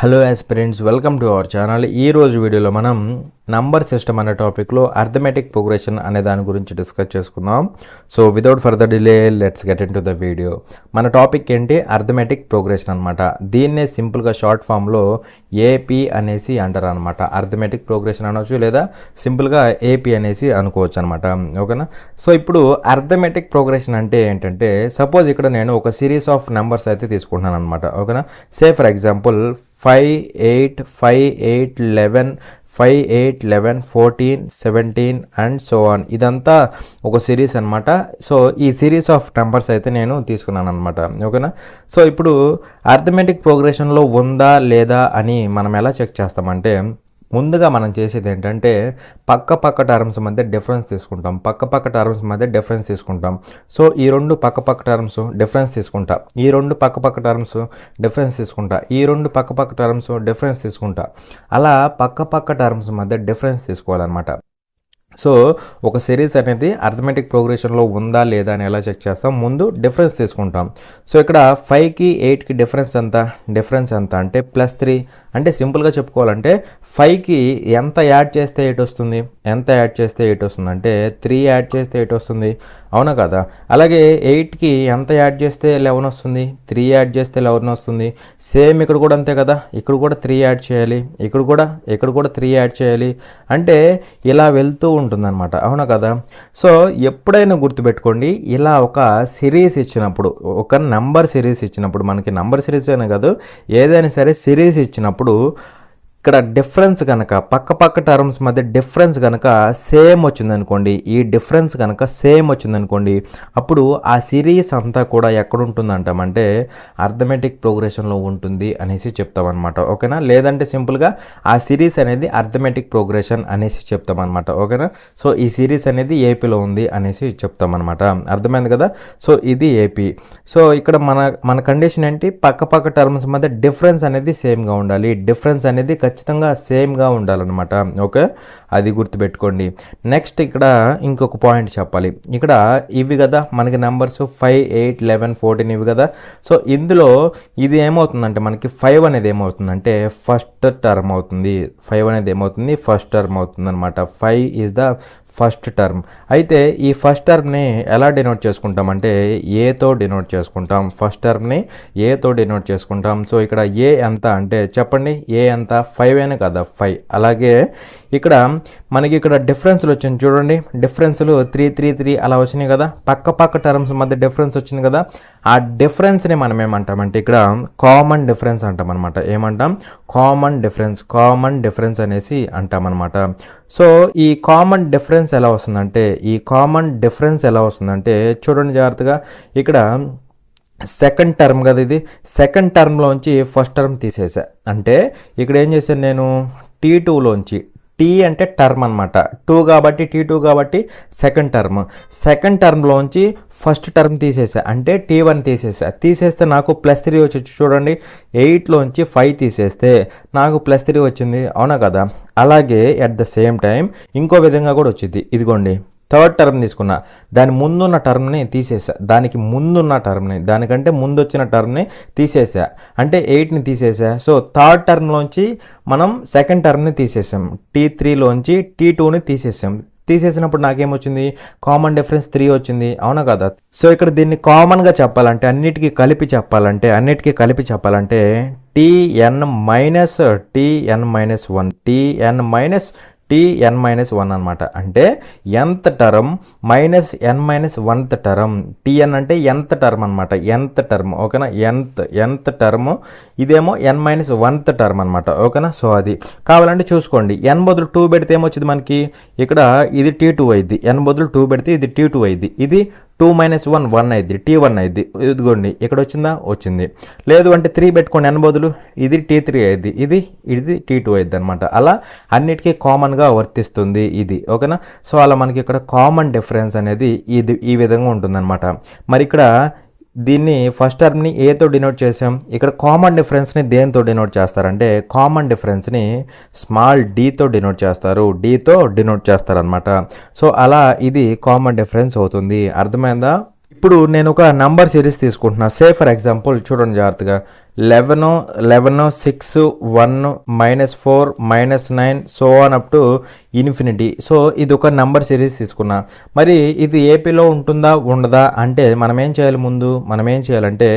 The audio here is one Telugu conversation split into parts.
Hello aspirants, welcome to our channel. ఈ రోజు వీడియోలో మనం నంబర్ సిస్టమ్ అనే టాపిక్లో అర్థమెటిక్ ప్రోగ్రెషన్ అనే దాని గురించి డిస్కస్ చేసుకుందాం. So without further delay let's get in to the video. మన టాపిక్ ఏంటి? అర్థమెటిక్ ప్రోగ్రెషన్ అనమాట. దీన్నే సింపుల్గా షార్ట్ ఫామ్లో ఏపీ అనేసి అంటారు అనమాట. అర్థమెటిక్ ప్రోగ్రెషన్ అనవచ్చు, లేదా సింపుల్గా ఏపీ అనేసి అనుకోవచ్చు అనమాట. ఓకేనా? సో ఇప్పుడు అర్థమెటిక్ ప్రోగ్రెషన్ అంటే ఏంటంటే, సపోజ్ ఇక్కడ నేను ఒక సిరీస్ ఆఫ్ నెంబర్స్ అయితే తీసుకుంటున్నాను అనమాట. ఓకేనా? Say for example 5, 8, 5, 8, 11, 5, 8, 11, 14, 17 and so on. ఇదంతా ఒక సిరీస్ అనమాట. సో ఈ సిరీస్ ఆఫ్ నెంబర్స్ అయితే నేను తీసుకున్నాను అనమాట. ఓకేనా? సో ఇప్పుడు అర్థమెటిక్ ప్రోగ్రెషన్లో ఉందా లేదా అని మనం ఎలా చెక్ చేస్తామంటే, ముందుగా మనం చేసేది ఏంటంటే పక్క టర్మ్స్ మధ్య డిఫరెన్స్ తీసుకుంటాం. పక్క టర్మ్స్ మధ్య డిఫరెన్స్ తీసుకుంటాం. సో ఈ రెండు పక్క టర్మ్స్ డిఫరెన్స్ తీసుకుంటా, ఈ రెండు పక్క టర్మ్స్ డిఫరెన్స్ తీసుకుంటా, ఈ రెండు పక్క టర్మ్స్ డిఫరెన్స్ తీసుకుంటా. అలా పక్క టర్మ్స్ మధ్య డిఫరెన్స్ తీసుకోవాలన్నమాట. సో ఒక సిరీస్ అనేది అర్థమెటిక్ ప్రోగ్రెషన్లో ఉందా లేదా అని ఎలా చెక్ చేస్తాం? ముందు డిఫరెన్స్ తీసుకుంటాం. సో ఇక్కడ 5కి 8కి డిఫరెన్స్ ఎంత అంటే +3. అంటే సింపుల్గా చెప్పుకోవాలంటే 5కి ఎంత యాడ్ చేస్తే 8 వస్తుంది, ఎంత యాడ్ చేస్తే 8 వస్తుంది అంటే 3 యాడ్ చేస్తే 8 వస్తుంది. అవునా కదా? అలాగే 8కి ఎంత యాడ్ చేస్తే 11 వస్తుంది, 3 యాడ్ చేస్తే 11 వస్తుంది. సేమ్ ఇక్కడ కూడా అంతే కదా, ఇక్కడ కూడా 3 యాడ్ చేయాలి, ఇక్కడ కూడా 3 యాడ్ చేయాలి. అంటే ఇలా వెళ్తూ ఉంటుందన్నమాట. అవునా కదా? సో ఎప్పుడైనా గుర్తుపెట్టుకోండి, ఇలా ఒక సిరీస్ ఇచ్చినప్పుడు, ఒక నెంబర్ సిరీస్ ఇచ్చినప్పుడు, మనకి నెంబర్ సిరీస్ అనే కాదు, ఏదైనా సరే సిరీస్ ఇచ్చినప్పుడు ఇక్కడ డిఫరెన్స్ కనుక పక్క టర్మ్స్ మధ్య డిఫరెన్స్ కనుక సేమ్ వచ్చిందనుకోండి, ఈ డిఫరెన్స్ కనుక సేమ్ వచ్చిందనుకోండి, అప్పుడు ఆ సిరీస్ అంతా కూడా ఎక్కడ ఉంటుందంటామంటే అర్థమెటిక్ ప్రోగ్రెషన్లో ఉంటుంది అనేసి చెప్తామన్నమాట. ఓకేనా? లేదంటే సింపుల్గా ఆ సిరీస్ అనేది అర్థమెటిక్ ప్రోగ్రెషన్ అనేసి చెప్తామన్నమాట. ఓకేనా? సో ఈ సిరీస్ అనేది ఏపీలో ఉంది అనేసి చెప్తామన్నమాట. అర్థమైంది కదా? సో ఇది ఏపీ. సో ఇక్కడ మన కండిషన్ ఏంటి? పక్క టర్మ్స్ మధ్య డిఫరెన్స్ అనేది సేమ్గా ఉండాలి, డిఫరెన్స్ అనేది ఖచ్చితంగా సేమ్గా ఉండాలన్నమాట. ఓకే, అది గుర్తుపెట్టుకోండి. నెక్స్ట్ ఇక్కడ ఇంకొక పాయింట్ చెప్పాలి. ఇక్కడ ఇవి కదా మనకి నెంబర్స్ 5, 8, 11, 14 ఇవి కదా. సో ఇందులో ఇది ఏమవుతుందంటే మనకి 5 అనేది ఏమవుతుందంటే ఫస్ట్ టర్మ్ అవుతుంది. 5 అనేది ఏమవుతుంది? ఫస్ట్ టర్మ్ అవుతుంది అనమాట. 5 ఈజ్ ద ఫస్ట్ టర్మ్. అయితే ఈ ఫస్ట్ టర్మ్ని ఎలా డినోట్ చేసుకుంటామంటే ఏతో డినోట్ చేసుకుంటాం. ఫస్ట్ టర్మ్ని ఏతో డినోట్ చేసుకుంటాం. సో ఇక్కడ ఏ ఎంత అంటే చెప్పండి, ఏ ఎంత? 5 అనే కదా, 5. అలాగే ఇక్కడ మనకి ఇక్కడ డిఫరెన్స్లు వచ్చింది చూడండి, డిఫరెన్స్లు 3, 3, 3 అలా వచ్చినాయి కదా. పక్క టర్మ్స్ మధ్య డిఫరెన్స్ వచ్చింది కదా. ఆ డిఫరెన్స్ని మనం ఏమంటామంటే ఇక్కడ కామన్ డిఫరెన్స్ అంటాం అనమాట. ఏమంటాం? కామన్ డిఫరెన్స్ అనేసి అంటాం అనమాట. సో ఈ కామన్ డిఫరెన్స్ ఎలా వస్తుందంటే చూడండి జాగ్రత్తగా. ఇక్కడ సెకండ్ టర్మ్ కదా, ఇది సెకండ్ టర్మ్లోంచి ఫస్ట్ టర్మ్ తీసేసా. అంటే ఇక్కడ ఏం చేశాను నేను? T2లోంచి, టీ అంటే టర్మ్ అనమాట, 2 కాబట్టి T2 కాబట్టి సెకండ్ టర్మ్లోంచి ఫస్ట్ టర్మ్ తీసేసా. అంటే T1 తీసేస్తే నాకు +3 వచ్చి చూడండి. 8లోంచి 5 తీసేస్తే నాకు +3 వచ్చింది. అవునా కదా? అలాగే అట్ ద సేమ్ టైం ఇంకో విధంగా కూడా వచ్చింది. ఇదిగోండి, థర్డ్ టర్మ్ తీసుకున్నా, దాని ముందున్న టర్మ్ని తీసేసా, దానికంటే ముందు వచ్చిన టర్మ్ని తీసేసా, అంటే 8ని తీసేసా. సో థర్డ్ టర్మ్లోంచి మనం సెకండ్ టర్మ్ని తీసేసాం, T3లోంచి T2ని తీసేసినప్పుడు నాకేమొచ్చింది? కామన్ డిఫరెన్స్ 3 వచ్చింది. అవునా కదా? సో ఇక్కడ దీన్ని కామన్గా చెప్పాలంటే, అన్నిటికీ కలిపి చెప్పాలంటే Tn-1 అనమాట. అంటే nth term minus n-1th term. Tn అంటే nth టర్మ్ అనమాట, nth టర్మ్. ఓకేనా? nth టర్మ్, ఇదేమో n-1th టర్మ్ అనమాట. ఓకేనా? సో అది కావాలంటే చూసుకోండి. n బదులు 2 పెడితే ఏమొచ్చింది మనకి? ఇక్కడ ఇది T2 అయింది. n బదులు 2 పెడితే ఇది T2 అయింది. ఇది 2 - 1 1 అయింది, T1 అయింది. ఇదిగోండి, ఇక్కడ వచ్చింది. లేదు అంటే 3 పెట్టుకోండి n బదులు, ఇది T3 అయింది, ఇది T2 అయింది అనమాట. అలా అన్నిటికీ కామన్గా వర్తిస్తుంది ఇది. ఓకేనా? సో అలా మనకి ఇక్కడ కామన్ డిఫరెన్స్ అనేది ఈ విధంగా ఉంటుందన్నమాట. మరి ఇక్కడ దీన్ని ఫస్ట్ టర్మ్ని ఏతో డినోట్ చేసాం. ఇక్కడ కామన్ డిఫరెన్స్ని దేంతో డినోట్ చేస్తారంటే కామన్ డిఫరెన్స్ని స్మాల్ డీతో డినోట్ చేస్తారనమాట. సో అలా ఇది కామన్ డిఫరెన్స్ అవుతుంది. అర్థమైందా? ఇప్పుడు నేను ఒక నంబర్ సిరీస్ తీసుకుంటున్నా. సే ఫర్ ఎగ్జాంపుల్ చూడండి జాగ్రత్తగా, 11 6 1 -4 -9 so on up to infinity. So ఇది ఒక నంబర్ సిరీస్ తీసుకున్నా. మరి ఇది ఏపీలో ఉంటుందా ఉండదా అంటే మనం ఏం చేయాలి, ముందు మనం ఏం చేయాలంటే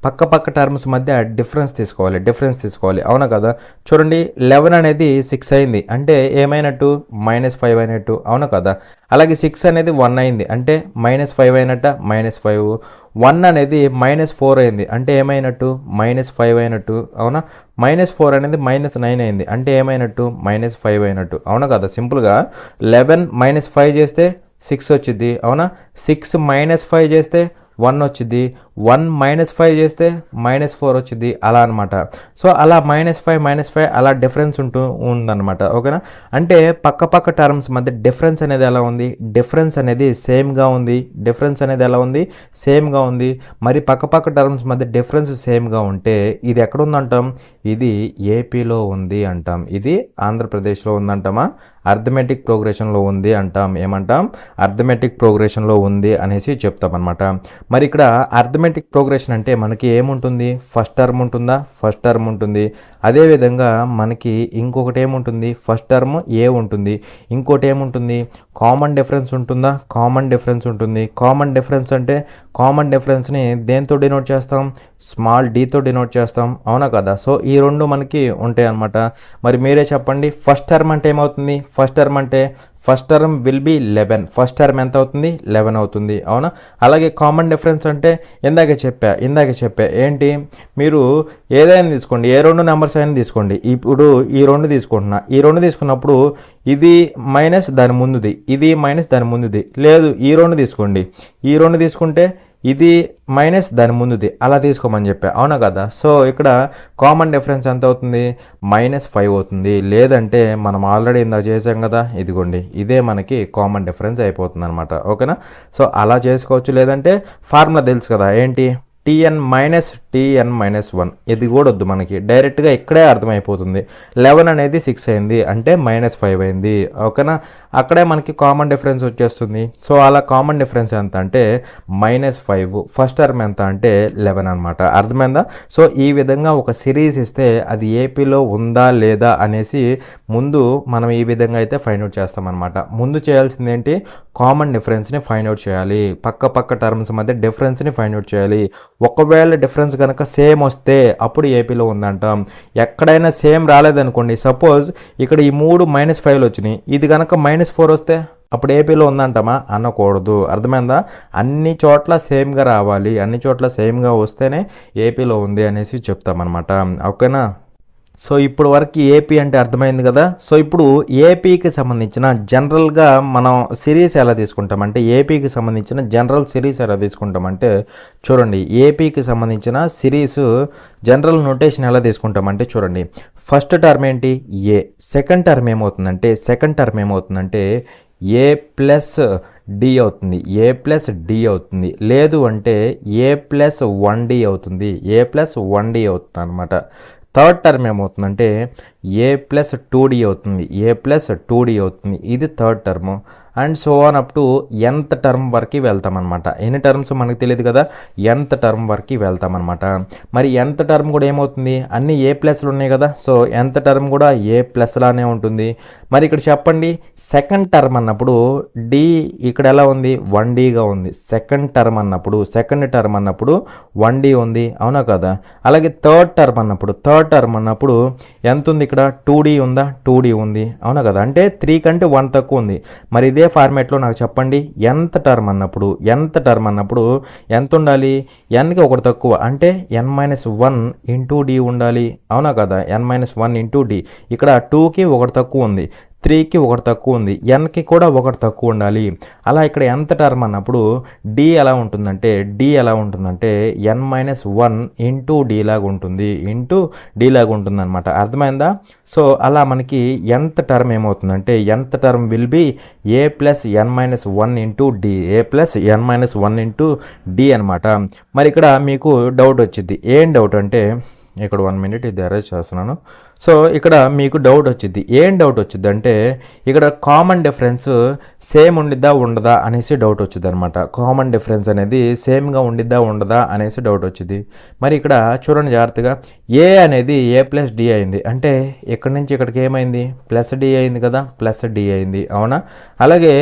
పక్క టర్మ్స్ మధ్య డిఫరెన్స్ తీసుకోవాలి. అవునా కదా? చూడండి 11 అనేది 6 అయింది అంటే ఏమైనట్టు -5 అయినట్టు. అవునా కదా? అలాగే 6 అనేది 1 అయింది అంటే -5 అయినట్ట, -5. 1 అనేది -4 అయింది అంటే ఏమైనట్టు -5 అయినట్టు. అవునా? -4 అనేది -9 అయింది అంటే ఏమైనట్టు -5 అయినట్టు. అవునా కదా? సింపుల్గా 11 -5 చేస్తే 6 వచ్చింది. అవునా? 6 -5 చేస్తే 1 వచ్చింది. 1 -5 చేస్తే -4 వచ్చింది. అలా అనమాట. సో అలా -5 అలా డిఫరెన్స్ ఉందన్నమాట. ఓకేనా? అంటే పక్క టర్మ్స్ మధ్య డిఫరెన్స్ అనేది ఎలా ఉంది, డిఫరెన్స్ అనేది సేమ్గా ఉంది. సేమ్గా ఉంది. మరి పక్క టర్మ్స్ మధ్య డిఫరెన్స్ సేమ్గా ఉంటే ఇది ఎక్కడ ఉందంటాం, ఇది ఏపీలో ఉంది అంటాం, ఇది ఆంధ్రప్రదేశ్లో ఉందంటామా, అర్థమెటిక్ ప్రోగ్రెషన్లో ఉంది అంటాం. ఏమంటాం? అర్థమెటిక్ ప్రోగ్రెషన్లో ఉంది అనేసి చెప్తాం అనమాట. మరి ఇక్కడ అర్థమెటిక్ ప్రోగ్రెషన్ అంటే మనకి ఏముంటుంది, ఫస్ట్ టర్మ్ ఉంటుందా, ఫస్ట్ టర్మ్ ఉంటుంది. అదేవిధంగా మనకి ఇంకొకటి ఏముంటుంది, ఫస్ట్ టర్మ్ ఏ ఉంటుంది, ఇంకోటి ఏముంటుంది, కామన్ డిఫరెన్స్ ఉంటుందా, కామన్ డిఫరెన్స్ ఉంటుంది. కామన్ డిఫరెన్స్ అంటే కామన్ డిఫరెన్స్ని దేంతో డినోట్ చేస్తాం, స్మాల్ డీతో డినోట్ చేస్తాం. అవునా కదా? సో ఈ రెండు మనకి ఉంటాయి అన్నమాట. మరి మీరే చెప్పండి, ఫస్ట్ టర్మ్ అంటే ఏమవుతుంది, first term will be 11. First term ఎంత అవుతుంది, 11 అవుతుంది. అవునా? అలాగే కామన్ డిఫరెన్స్ అంటే ఇందాకే చెప్పా ఏంటి, మీరు ఏదైనా తీసుకోండి, ఏ రెండు నెంబర్స్ అయినా తీసుకోండి. ఇప్పుడు ఈ రెండు తీసుకుంటున్నా, ఈ రెండు తీసుకున్నప్పుడు ఇది మైనస్ దాని ముందుది, ఇది మైనస్ దాని ముందుది. లేదు, ఈ రెండు తీసుకోండి, ఈ రెండు తీసుకుంటే ఇది మైనస్ దాని ముందుది, అలా తీసుకోమని చెప్పా. అవునా కదా? సో ఇక్కడ కామన్ డిఫరెన్స్ ఎంత అవుతుంది, -5 అవుతుంది. లేదంటే మనం ఆల్రెడీ ఇందాక చేసాం కదా, ఇదిగోండి ఇదే మనకి కామన్ డిఫరెన్స్ అయిపోతుంది అనమాట. ఓకేనా? సో అలా చేసుకోవచ్చు. లేదంటే ఫార్ములా తెలుసు కదా, ఏంటి, tn - 1. ఇది కూడా వద్దు మనకి, డైరెక్ట్గా ఇక్కడే అర్థమైపోతుంది. 11 అనేది 6 అయింది అంటే -5 అయింది. ఓకేనా? అక్కడే మనకి కామన్ డిఫరెన్స్ వచ్చేస్తుంది. సో అలా కామన్ డిఫరెన్స్ ఎంత అంటే -5, ఫస్ట్ టర్మ్ ఎంత అంటే 11 అనమాట. అర్థమైందా? సో ఈ విధంగా ఒక సిరీస్ ఇస్తే అది ఏపీలో ఉందా లేదా అనేసి ముందు మనం ఈ విధంగా అయితే ఫైండ్ అవుట్ చేస్తామన్నమాట. ముందు చేయాల్సింది ఏంటి, కామన్ డిఫరెన్స్ని ఫైండ్ అవుట్ చేయాలి, పక్క టర్మ్స్ మధ్య డిఫరెన్స్ని ఫైండ్ అవుట్ చేయాలి. ఒకవేళ డిఫరెన్స్ కనుక సేమ్ వస్తే అప్పుడు ఏపీలో ఉందంటాం. ఎక్కడైనా సేమ్ రాలేదనుకోండి, సపోజ్ ఇక్కడ ఈ 3 -5 వచ్చినాయి, ఇది కనుక -4 వస్తే అప్పుడు ఏపీలో ఉందంటామా, అనకూడదు. అర్థమైందా? అన్ని చోట్ల సేమ్గా రావాలి, అన్ని చోట్ల సేమ్గా వస్తేనే ఏపీలో ఉంది అనేసి చెప్తామన్నమాట. ఓకేనా? సో ఇప్పుడు వరకు ఏపీ అంటే అర్థమైంది కదా. సో ఇప్పుడు ఏపీకి సంబంధించిన జనరల్గా మనం సిరీస్ ఎలా తీసుకుంటామంటే, ఏపీకి సంబంధించిన జనరల్ సిరీస్ ఎలా తీసుకుంటామంటే, చూడండి ఏపీకి సంబంధించిన సిరీస్ జనరల్ నోటేషన్ ఎలా తీసుకుంటామంటే, చూడండి ఫస్ట్ టర్మ్ ఏంటి, ఏ. సెకండ్ టర్మ్ ఏమవుతుందంటే ఏ ప్లస్ డి అవుతుంది, ఏ ప్లస్ డి అవుతుంది. లేదు అంటే ఏ ప్లస్ 1d అవుతుంది, ఏ ప్లస్ 1d అవుతుంది అనమాట. థర్డ్ టర్మ్ ఏమవుతుందంటే ఏ ప్లస్ 2d అవుతుంది, ఏ ప్లస్ 2d అవుతుంది. ఇది third term. And so on up to nth term వరకు వెళ్తామన్నమాట. ఎన్ని టర్మ్స్ మనకు తెలియదు కదా, nth టర్మ్ వరకు వెళ్తామన్నమాట. మరి nth టర్మ్ కూడా ఏమవుతుంది, అన్ని ఏ ప్లస్లు ఉన్నాయి కదా, సో nth టర్మ్ కూడా ఏ ప్లస్ లానే ఉంటుంది. మరి ఇక్కడ చెప్పండి, సెకండ్ టర్మ్ అన్నప్పుడు డి ఇక్కడ ఎలా ఉంది, 1dగా ఉంది. సెకండ్ టర్మ్ అన్నప్పుడు 1d ఉంది. అవునా కదా? అలాగే థర్డ్ టర్మ్ అన్నప్పుడు ఎంత ఉంది, ఇక్కడ 2d ఉందా, 2d ఉంది. అవునా కదా? అంటే 3 కంటే 1 తక్కువ ఉంది. మరి ఇదే ఫార్మేట్లో నాకు చెప్పండి, nth టర్మ్ అన్నప్పుడు ఎంత ఉండాలి, nకి ఒకటి తక్కువ అంటే n-1 ఇంటూ d ఉండాలి. అవునా కదా? n-1 into d. ఇక్కడ 2కి ఒకటి తక్కువ ఉంది, 3కి ఒకటి తక్కువ ఉంది, nకి కూడా ఒకటి తక్కువ ఉండాలి. అలా ఇక్కడ nth టర్మ్ అన్నప్పుడు d ఎలా ఉంటుందంటే n-1 ఇంటూ d లాగా ఉంటుంది అనమాట. అర్థమైందా? సో అలా మనకి nth టర్మ్ ఏమవుతుందంటే nth term will be A plus n-1 into d, A plus n-1 into d అనమాట. మరి ఇక్కడ మీకు డౌట్ వచ్చింది, ఏం డౌట్ అంటే ఇక్కడ 1 మినిట్ ఇది అరేంజ్ చేస్తున్నాను. సో ఇక్కడ మీకు డౌట్ వచ్చింది, ఏం డౌట్ వచ్చింది అంటే ఇక్కడ కామన్ డిఫరెన్స్ సేమ్ ఉండిద్దా ఉండదా అనేసి డౌట్ వచ్చింది అనమాట. కామన్ డిఫరెన్స్ అనేది సేమ్గా ఉండిద్దా ఉండదా అనేసి డౌట్ వచ్చింది. మరి ఇక్కడ చూడండి జాగ్రత్తగా, ఏ అనేది ఏ ప్లస్ డి అయింది అంటే ఇక్కడ నుంచి ఇక్కడికి ఏమైంది, ప్లస్ డి అయింది కదా, ప్లస్ డి అయింది అవునా. అలాగే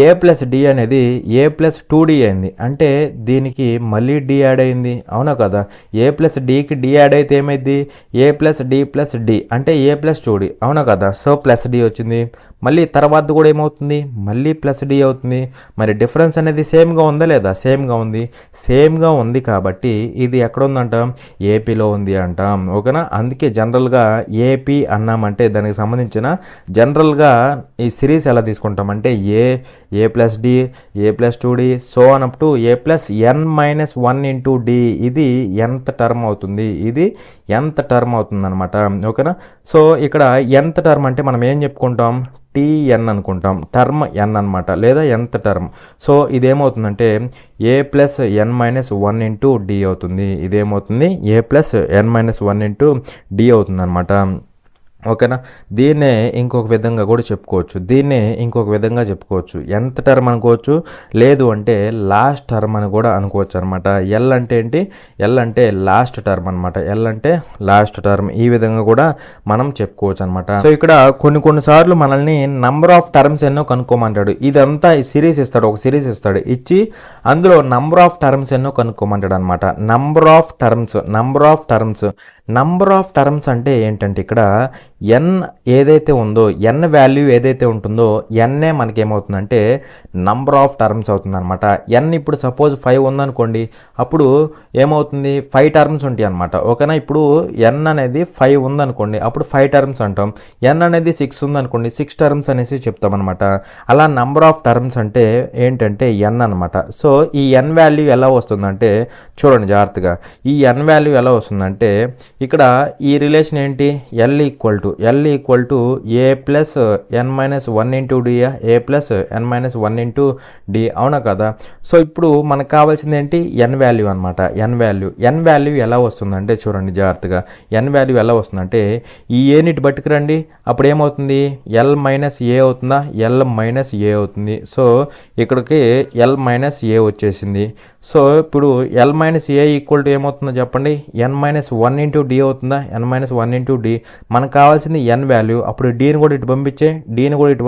ఏ ప్లస్ డి అనేది ఏ ప్లస్ 2d అయింది అంటే దీనికి మళ్ళీ డి యాడ్ అయింది అవునా కదా. ఏ ప్లస్ డికి డి యాడ్ అయితే ఏమైంది, ఏ ప్లస్ డి ప్లస్ డి అంటే ఏ ప్లస్ 2d అవునా కదా. సో ప్లస్ డి వచ్చింది. మళ్ళీ తర్వాత కూడా ఏమవుతుంది, మళ్ళీ ప్లస్ డి అవుతుంది. మరి డిఫరెన్స్ అనేది సేమ్గా ఉందా లేదా, సేమ్గా ఉంది. సేమ్గా ఉంది కాబట్టి ఇది ఎక్కడ ఉందంటాం, ఏపీలో ఉంది అంటాం ఓకేనా. అందుకే జనరల్గా ఏపీ అన్నామంటే దానికి సంబంధించిన జనరల్గా ఈ సిరీస్ ఎలా తీసుకుంటామంటే a plus d, A plus 2d so on up to A plus n-1 into d. ఇది ఎంత టర్మ్ అవుతుంది, ఇది ఎంత టర్మ్ అవుతుంది అనమాట ఓకేనా. సో ఇక్కడ ఎంత టర్మ్ అంటే మనం ఏం చెప్పుకుంటాం, టీఎన్ అనుకుంటాం, టర్మ్ ఎన్ అనమాట, లేదా ఎంత టర్మ్. సో ఇదేమవుతుందంటే ఏ ప్లస్ n-1 ఇంటూ డి అవుతుంది. ఇదేమవుతుంది, ఏ ప్లస్ n-1 ఇంటూ డి అవుతుంది అనమాట ఓకేనా. దీన్నే ఇంకొక విధంగా కూడా చెప్పుకోవచ్చు, ఎంత టర్మ్ అనుకోవచ్చు, లేదు అంటే లాస్ట్ టర్మ్ అని కూడా అనుకోవచ్చు అనమాట. ఎల్ అంటే ఏంటి, ఎల్ అంటే లాస్ట్ టర్మ్ అనమాట, ఎల్ అంటే లాస్ట్ టర్మ్. ఈ విధంగా కూడా మనం చెప్పుకోవచ్చు అనమాట. సో ఇక్కడ కొన్నిసార్లు మనల్ని నంబర్ ఆఫ్ టర్మ్స్ ఎన్నో కనుక్కోమంటాడు. ఇదంతా ఈ సిరీస్ ఇస్తాడు, ఒక సిరీస్ ఇస్తాడు, ఇచ్చి అందులో నంబర్ ఆఫ్ టర్మ్స్ ఎన్నో కనుక్కోమంటాడు అనమాట. నంబర్ ఆఫ్ టర్మ్స్ అంటే ఏంటంటే ఇక్కడ ఎన్ ఏదైతే ఉందో, ఎన్ వాల్యూ ఏదైతే ఉంటుందో ఎన్నే మనకి ఏమవుతుందంటే నంబర్ ఆఫ్ టర్మ్స్ అవుతుంది అనమాట. ఎన్ ఇప్పుడు సపోజ్ 5 ఉందనుకోండి, అప్పుడు ఏమవుతుంది 5 టర్మ్స్ ఉంటాయి అనమాట ఓకేనా. ఇప్పుడు ఎన్ అనేది 5 ఉందనుకోండి, అప్పుడు 5 టర్మ్స్ అంటాం. ఎన్ అనేది 6 ఉందనుకోండి, 6 టర్మ్స్ అనేసి చెప్తాం అనమాట. అలా నంబర్ ఆఫ్ టర్మ్స్ అంటే ఏంటంటే ఎన్ అనమాట. సో ఈ ఎన్ వాల్యూ ఎలా వస్తుందంటే చూడండి జాగ్రత్తగా, ఈ ఎన్ వాల్యూ ఎలా వస్తుందంటే ఇక్కడ ఈ రిలేషన్ ఏంటి, L equal to A plus n-1 into D, A plus n-1 into D అవునా కదా. సో ఇప్పుడు మనకు కావాల్సింది ఏంటి, ఎన్ వాల్యూ అనమాట. ఎన్ వాల్యూ ఎలా వస్తుందంటే చూడండి జాగ్రత్తగా, ఎన్ వాల్యూ ఎలా వస్తుందంటే ఈ ఏనిటి బట్టుకురండి, అప్పుడు ఏమవుతుంది, ఎల్ మైనస్ ఏ అవుతుందా, ఎల్ మైనస్ ఏ అవుతుంది. సో ఇక్కడికి ఎల్ మైనస్ ఏ వచ్చేసింది. సో ఇప్పుడు L minus A equal to ఏమవుతుందో చెప్పండి, n-1 ఇంటూ డి అవుతుందా, n-1 ఇంటూ డి. మనకు కావాల్సింది ఎన్ వాల్యూ, అప్పుడు డీని కూడా ఇటు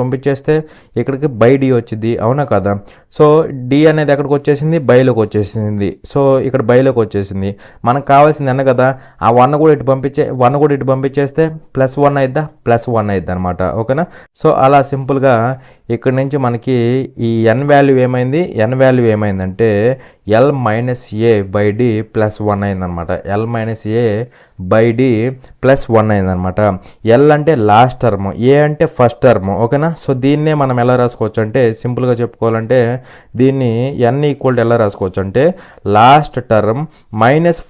పంపించేస్తే ఇక్కడికి బై డి వచ్చింది అవునా కదా. సో డి అనేది ఎక్కడికి వచ్చేసింది, బైలోకి వచ్చేసింది. సో ఇక్కడ బైలోకి వచ్చేసింది. మనకు కావాల్సింది ఎన్న కదా, ఆ 1 కూడా ఇటు పంపించేస్తే +1 అయిద్దా, +1 అయిద్ది అనమాట ఓకేనా. సో అలా సింపుల్గా ఇక్కడ నుంచి మనకి ఈ ఎన్ వాల్యూ ఏమైందంటే L minus A by D +1 అయిందనమాట. L minus A by D +1 అయిందనమాట. ఎల్ అంటే లాస్ట్ టర్మ్, ఏ అంటే ఫస్ట్ టర్మ్ ఓకేనా. సో దీన్నే మనం ఎలా రాసుకోవచ్చు అంటే సింపుల్గా చెప్పుకోవాలంటే దీన్ని ఎన్ ఈక్వల్ ఎలా రాసుకోవచ్చు అంటే last term minus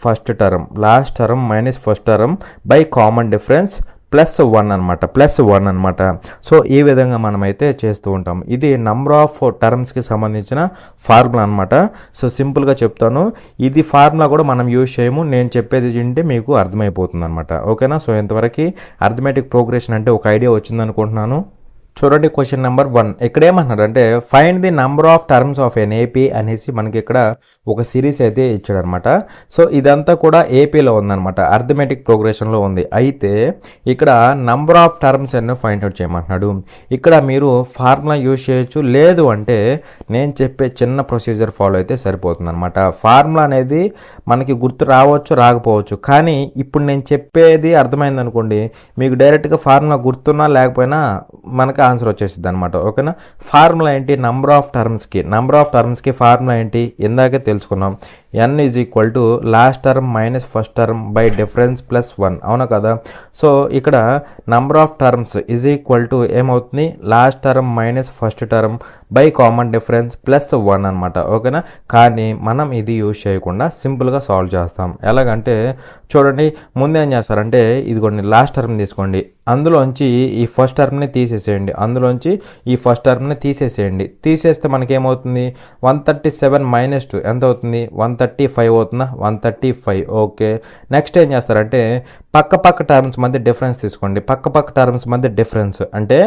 first term by common difference +1 అనమాట. సో ఈ విధంగా మనమైతే చేస్తూ ఉంటాం. ఇది నంబర్ ఆఫ్ టర్మ్స్కి సంబంధించిన ఫార్ములా అనమాట. సో సింపుల్గా చెప్తాను, ఇది ఫార్ములా కూడా మనం యూజ్ చేయము, నేను చెప్పేది వింటే మీకు అర్థమైపోతుంది అనమాట ఓకేనా. సో ఇంతవరకు అర్థమెటిక్ ప్రోగ్రెషన్ అంటే ఒక ఐడియా వచ్చింది అనుకుంటున్నాను. చూడండి క్వశ్చన్ నెంబర్ 1 ఇక్కడ ఏమంటున్నారంటే find the number of terms of N AP అనేసి మనకి ఇక్కడ ఒక సిరీస్ అయితే ఇచ్చాడనమాట. సో ఇదంతా కూడా ఏపీలో ఉందన్నమాట, అర్థమెటిక్ ప్రోగ్రెషన్లో ఉంది. అయితే ఇక్కడ నంబర్ ఆఫ్ టర్మ్స్ ఎన్నో ఫైండ్ అవుట్ చేయమంటున్నాడు. ఇక్కడ మీరు ఫార్ములా యూజ్ చేయొచ్చు, లేదు అంటే నేను చెప్పే చిన్న ప్రొసీజర్ ఫాలో అయితే సరిపోతుంది అనమాట. ఫార్ములా అనేది మనకి గుర్తు రావచ్చు రాకపోవచ్చు, కానీ ఇప్పుడు నేను చెప్పేది అర్థమైంది అనుకోండి, మీకు డైరెక్ట్గా ఫార్ములా గుర్తున్నా లేకపోయినా మనకు ఆన్సర్ వచ్చేసింది అనమాట ఓకేనా. ఫార్ములా ఏంటి, నంబర్ ఆఫ్ టర్మ్స్కి ఫార్ములా ఏంటి ఇందాకే తెలుసుకున్నాం. n is equal to last term minus first term by difference +1 అవునా కదా. సో ఇక్కడ number of terms is equal to ఏమవుతుంది, last term minus first term by common difference +1 అనమాట ఓకేనా. కానీ మనం ఇది యూజ్ చేయకుండా సింపుల్గా సాల్వ్ చేస్తాం. ఎలాగంటే చూడండి, ముందేం చేస్తారంటే ఇదిగోండి లాస్ట్ టర్మ్ తీసుకోండి, అందులోంచి ఈ ఫస్ట్ టర్మ్ని తీసేసేయండి, అందులోంచి ఈ ఫస్ట్ టర్మ్ని తీసేసేయండి. తీసేస్తే మనకేమవుతుంది, 137 మైనస్ 2 ఎంత అవుతుంది, 135 అవుతుందా, 135. ఓకే, నెక్స్ట్ ఏం చేస్తారంటే పక్క టర్మ్స్ మధ్య డిఫరెన్స్ తీసుకోండి. పక్క టర్మ్స్ మధ్య డిఫరెన్స్ అంటే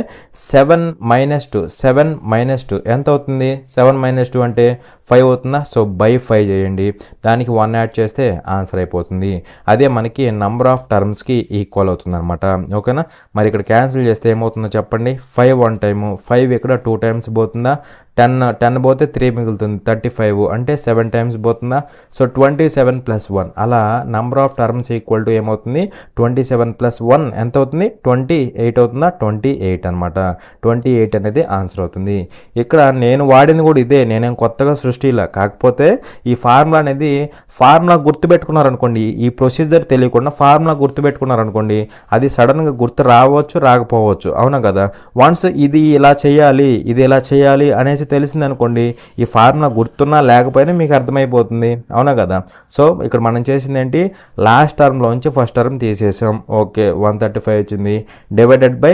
7 మైనస్ 2 ఎంత అవుతుంది, 7 మైనస్ 2 అంటే 5 అవుతుందా. సో బై 5 చేయండి, దానికి 1 యాడ్ చేస్తే ఆన్సర్ అయిపోతుంది. అదే మనకి నంబర్ ఆఫ్ టర్మ్స్కి ఈక్వల్ అవుతుంది అనమాట. ఓకేనా, మరి ఇక్కడ క్యాన్సిల్ చేస్తే ఏమవుతుందో చెప్పండి. 5 1 టైము, 5 ఇక్కడ 2 టైమ్స్ పోతుందా, 10 పోతే 3 మిగులుతుంది, 35 అంటే 7 టైమ్స్ పోతుందా. సో 27 ప్లస్ 1 అలా number of terms equal to ఏమవుతుంది, 27 ప్లస్ 1 ఎంత అవుతుంది, 28 అవుతుందా, 28 అనమాట. 28 అనేది ఆన్సర్ అవుతుంది. ఇక్కడ నేను వాడింది కూడా ఇదే, నేనేం కొత్తగా సృష్టిలా. కాకపోతే ఈ ఫార్ములా అనేది ఫార్ములా గుర్తుపెట్టుకున్నారనుకోండి, ఈ ప్రొసీజర్ తెలియకుండా ఫార్ములా గుర్తుపెట్టుకున్నారనుకోండి, అది సడన్గా గుర్తు రావచ్చు రాకపోవచ్చు, అవునా కదా. వన్స్ ఇది ఇలా చేయాలి, ఇది ఇలా చేయాలి అనేసి తెలిసిందనుకోండి, ఈ ఫార్ములా గుర్తున్నా లేకపోయినా మీకు అర్థమైపోతుంది, అవునా కదా. సో ఇక్కడ మనం చేసింది ఏంటి, లాస్ట్ టర్మ్లోంచి ఫస్ట్ టర్మ్ తీసేసాం. ఓకే, 135 వచ్చింది, డివైడెడ్ బై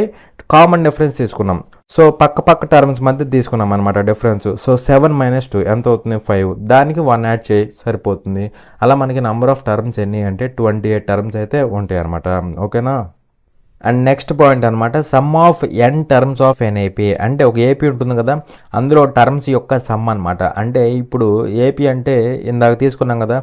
కామన్ డిఫరెన్స్ తీసుకున్నాం. సో పక్క టర్మ్స్ మధ్య తీసుకున్నాం అనమాట డిఫరెన్స్. సో 7 మైనస్ 2 ఎంత అవుతుంది, 5. దానికి 1 యాడ్ చేయి సరిపోతుంది. అలా మనకి నంబర్ ఆఫ్ టర్మ్స్ ఎన్ని అంటే 28 టర్మ్స్ అయితే ఉంటాయి అనమాట. ఓకేనా. అండ్ నెక్స్ట్ పాయింట్ అనమాట, sum of N terms of N AP. అంటే ఒక ఏపీ ఉంటుంది కదా, అందులో టర్మ్స్ యొక్క సమ్ అనమాట. అంటే ఇప్పుడు ఏపీ అంటే ఇందాక తీసుకున్నాం కదా,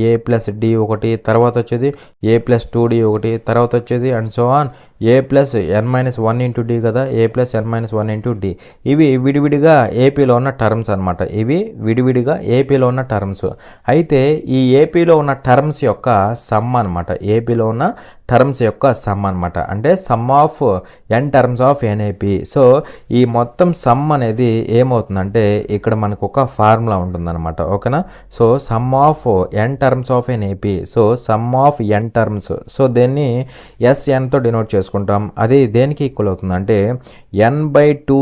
ఏ ప్లస్ డి ఒకటి, తర్వాత వచ్చేది ఏ ప్లస్ 2d ఒకటి, తర్వాత వచ్చేది and so on A plus N minus 1 into D కదా, A plus N minus 1 into D. ఇవి విడివిడిగా ఏపీలో ఉన్న టర్మ్స్ అనమాట. ఇవి విడివిడిగా ఏపీలో ఉన్న టర్మ్స్. అయితే ఈ ఏపీలో ఉన్న టర్మ్స్ యొక్క సమ్ అనమాట, ఏపీలో ఉన్న టర్మ్స్ యొక్క సమ్ అనమాట. అంటే sum of N terms of an AP. So ఈ మొత్తం సమ్ అనేది ఏమవుతుందంటే ఇక్కడ మనకు ఒక ఫార్ములా ఉంటుందన్నమాట. ఓకేనా. So sum of N terms of an AP. So sum of N terms. So దీన్ని ఎస్ఎన్తో డినోట్ చేసుకుంటాం. అది దేనికి ఈక్వల్ అవుతుంది అంటే n/2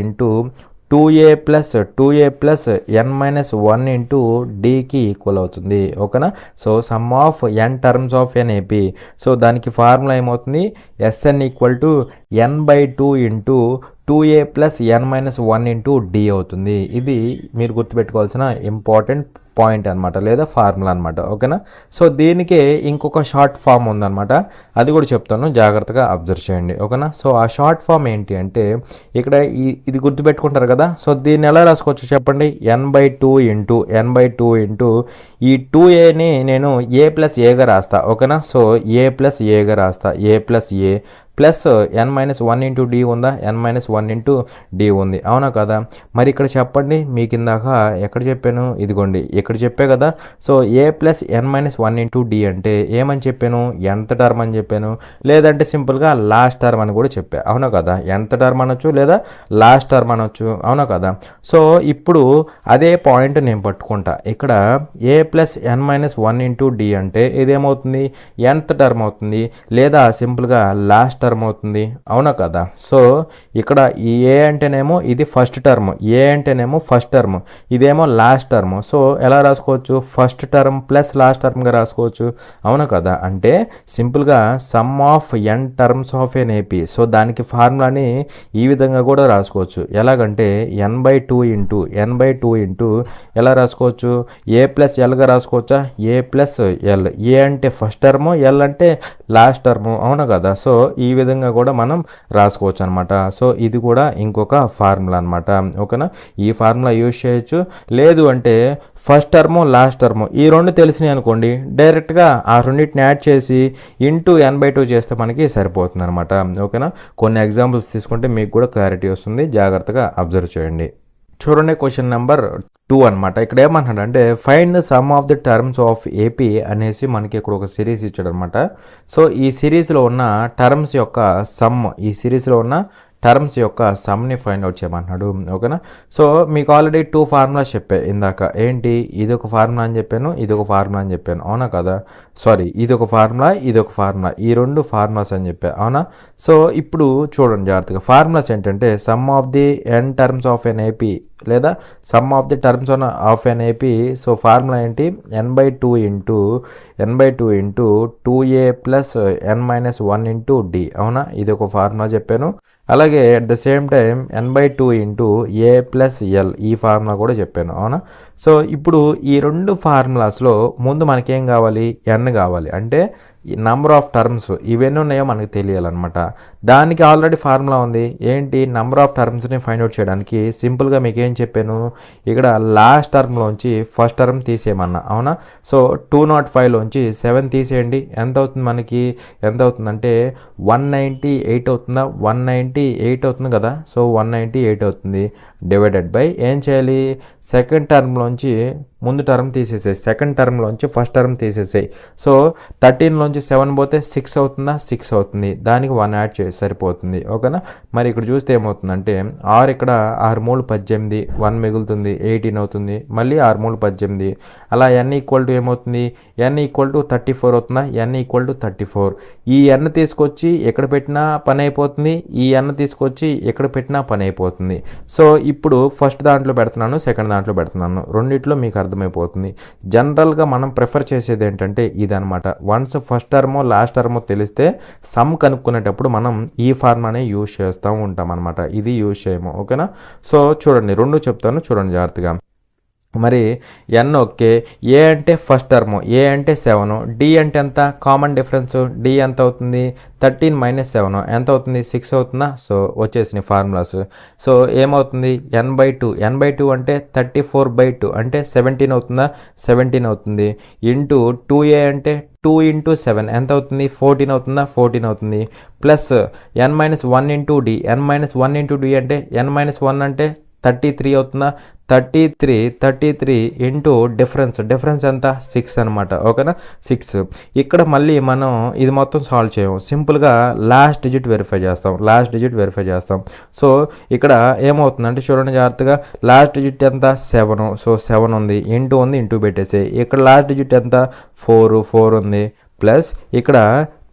into 2a plus n minus 1 into డికి ఈక్వల్ అవుతుంది. ఓకేనా. So sum of N terms of N AP. So దానికి ఫార్ములా ఏమవుతుంది, S n equal to n/2 into 2a plus n minus 1 into D అవుతుంది. ఇది మీరు గుర్తుపెట్టుకోవాల్సిన ఇంపార్టెంట్ పాయింట్ అనమాట, లేదా ఫార్ములా అనమాట. ఓకేనా. సో దీనికే ఇంకొక షార్ట్ ఫామ్ ఉందన్నమాట, అది కూడా చెప్తాను, జాగ్రత్తగా అబ్జర్వ్ చేయండి. ఓకేనా. సో ఆ షార్ట్ ఫామ్ ఏంటి అంటే ఇక్కడ ఇది గుర్తుపెట్టుకుంటారు కదా. సో దీన్ని ఎలా రాసుకోవచ్చు చెప్పండి, n/2 ఇంటూ ఈ 2aని నేను ఏ ప్లస్ ఏగా రాస్తా. ఓకేనా. సో ఏ ప్లస్ ఏగా రాస్తా, a plus a plus n minus 1 into d ఉందా, n మైనస్ 1 ఇంటూ డి ఉంది, అవునా కదా. మరి ఇక్కడ చెప్పండి, మీకు ఇందాక ఎక్కడ చెప్పాను, ఇదిగోండి ఇక్కడ చెప్పే కదా. So a plus n minus 1 into d అంటే ఏమని చెప్పాను, ఎంత టర్మ్ అని చెప్పాను, లేదంటే సింపుల్గా లాస్ట్ టర్మ్ అని కూడా చెప్పా, అవునా కదా. ఎంత టర్మ్ అనొచ్చు లేదా లాస్ట్ టర్మ్ అనొచ్చు, అవునా కదా. సో ఇప్పుడు అదే పాయింట్ నేను పట్టుకుంటా. ఇక్కడ a plus n minus 1 into d అంటే ఇదేమవుతుంది, ఎంత టర్మ్ అవుతుంది, లేదా సింపుల్గా లాస్ట్ టర్మ్ అవుతుంది, అవునా కదా. సో ఇక్కడ ఈ ఏ అంటేనేమో ఇది ఫస్ట్ టర్మ్, ఏ అంటేనేమో ఫస్ట్ టర్మ్, ఇదేమో లాస్ట్ టర్మ్. సో ఎలా రాసుకోవచ్చు, ఫస్ట్ టర్మ్ ప్లస్ లాస్ట్ టర్మ్గా రాసుకోవచ్చు, అవునా కదా. అంటే సింపుల్గా sum of N terms of N AP. So దానికి ఫార్ములాని ఈ విధంగా కూడా రాసుకోవచ్చు. ఎలాగంటే n/2 ఇంటూ ఎలా రాసుకోవచ్చు, ఏ ప్లస్ ఎల్గా రాసుకోవచ్చా, ఏ ప్లస్ ఎల్. ఏ అంటే ఫస్ట్ టర్ము, ఎల్ అంటే లాస్ట్ టర్ము, అవునా కదా. సో ఈ విధంగా కూడా మనం రాసుకోవచ్చు అనమాట. సో ఇది కూడా ఇంకొక ఫార్ములా అనమాట. ఓకేనా. ఈ ఫార్ములా యూజ్ చేయొచ్చు, లేదు అంటే ఫస్ట్ టర్ము లాస్ట్ టర్ము ఈ రెండు తెలిసినాయి అనుకోండి, డైరెక్ట్గా ఆ రెండింటిని యాడ్ చేసి ఇంటూ n/2 చేస్తే మనకి సరిపోతుంది అనమాట. ఓకేనా. కొన్ని ఎగ్జాంపుల్స్ తీసుకుంటే మీకు కూడా క్లారిటీ వస్తుంది, జాగ్రత్తగా అబ్జర్వ్ చేయండి. చూడండి క్వశ్చన్ నెంబర్ 2 అనమాట. ఇక్కడ ఏమన్నాడు అంటే find the sum of the terms of AP అనేసి మనకి ఇక్కడ ఒక సిరీస్ ఇచ్చాడు అనమాట. సో ఈ సిరీస్లో ఉన్న టర్మ్స్ యొక్క సమ్, ఈ సిరీస్లో ఉన్న టర్మ్స్ యొక్క సమ్ని ఫైండ్ అవుట్ చేయమన్నాడు. ఓకేనా. సో మీకు ఆల్రెడీ 2 ఫార్ములాస్ చెప్పా ఇందాక. ఏంటి, ఇదొక ఫార్ములా అని చెప్పాను, ఇదొక ఫార్ములా అని చెప్పాను, అవునా కదా. సారీ, ఇదొక ఫార్ములా, ఇదొక ఫార్ములా, ఈ రెండు ఫార్ములాస్ అని చెప్పా, అవునా. సో ఇప్పుడు చూడండి జాగ్రత్తగా, ఫార్ములాస్ ఏంటంటే sum of the n terms of N AP లేదా sum of the terms of N AP. So formula ఏంటి, n/2 into 2a plus n-1 into d. అవునా, ఇది ఒక ఫార్ములా చెప్పాను. అలాగే at the same time n/2 into a plus l, ఈ ఫార్ములా కూడా చెప్పాను. అవునా, సో ఇప్పుడు ఈ రెండు ఫార్ములాస్లో ముందు మనకేం కావాలి, n కావాలి. అంటే నంబర్ ఆఫ్ టర్మ్స్ ఇవన్నీ ఉన్నాయో మనకు తెలియాలన్నమాట. దానికి ఆల్రెడీ ఫార్ములా ఉంది. ఏంటి, నంబర్ ఆఫ్ టర్మ్స్ని ఫైండ్ అవుట్ చేయడానికి సింపుల్గా మీకు ఏం చెప్పాను, ఇక్కడ లాస్ట్ టర్మ్లోంచి ఫస్ట్ టర్మ్ తీసేయమన్నా. అవునా, సో 205లోంచి 7 తీసేయండి. ఎంత అవుతుంది మనకి, ఎంత అవుతుందంటే 198 అవుతుందా, 198 అవుతుంది కదా. సో 198 అవుతుంది. డివైడెడ్ బై ఏం చేయాలి, సెకండ్ టర్మ్లోంచి ముందు టర్మ్ తీసేసాయి, సెకండ్ టర్మ్లోంచి ఫస్ట్ టర్మ్ తీసేసాయి. సో 13లోంచి 7 పోతే 6 అవుతుందా, 6 అవుతుంది. దానికి 1 యాడ్ చేసి సరిపోతుంది. ఓకేనా, మరి ఇక్కడ చూస్తే ఏమవుతుందంటే 6 ఇక్కడ 6 3 18, 1 మిగులుతుంది, 18 అవుతుంది. మళ్ళీ 6 3 18. అలా n ఈక్వల్ టు ఏమవుతుంది, n ఈక్వల్ టు 34 అవుతుందా, n ఈక్వల్ టు 34. ఈ n తీసుకొచ్చి ఎక్కడ పెట్టినా పని అయిపోతుంది, ఈ n తీసుకొచ్చి ఎక్కడ పెట్టినా పని అయిపోతుంది. సో ఇప్పుడు ఫస్ట్ దాంట్లో పెడుతున్నాను, సెకండ్ దాంట్లో పెడుతున్నాను, రెండిట్లో మీకు అర్థమైపోతుంది. జనరల్గా మనం ప్రిఫర్ చేసేది ఏంటంటే ఇదనమాట. వన్స్ ఫస్ట్ టర్మో లాస్ట్ టర్మో తెలిస్తే సమ్ కనుక్కునేటప్పుడు మనం ఈ ఫార్మానే యూజ్ చేస్తూ ఉంటాం అనమాట. ఇది యూజ్ చేయము. ఓకేనా, సో చూడండి, రెండు చెప్తాను, చూడండి జాగ్రత్తగా. మరి n ఓకే, ఏ అంటే ఫస్ట్ టర్మ్, ఏ అంటే 7, డి అంటే ఎంత, కామన్ డిఫరెన్స్, డి ఎంత అవుతుంది, 13 - 7 ఎంత అవుతుంది, 6 అవుతుందా. సో వచ్చేసినాయి ఫార్ములాస్. సో ఏమవుతుంది, n/2 అంటే 34/2 అంటే 17 అవుతుందా, 17 అవుతుంది. ఇంటూ 2a అంటే 2 ఇంటూ 7 ఎంత అవుతుంది, 14 అవుతుందా, 14 అవుతుంది. Plus n-1 into d, n-1 into d అంటే n-1 అంటే 33 అవుతుందా, 33 ఇంటూ డిఫరెన్స్ ఎంత, 6 అనమాట. ఓకేనా, 6. ఇక్కడ మళ్ళీ మనం ఇది మొత్తం సాల్వ్ చేయము, సింపుల్గా లాస్ట్ డిజిట్ వెరిఫై చేస్తాం. సో ఇక్కడ ఏమవుతుందంటే చూడండి జాగ్రత్తగా, లాస్ట్ డిజిట్ ఎంత, 7. సో 7 ఉంది, ఇంటూ పెట్టేసి ఇక్కడ లాస్ట్ డిజిట్ ఎంత, 4 ఉంది. ప్లస్ ఇక్కడ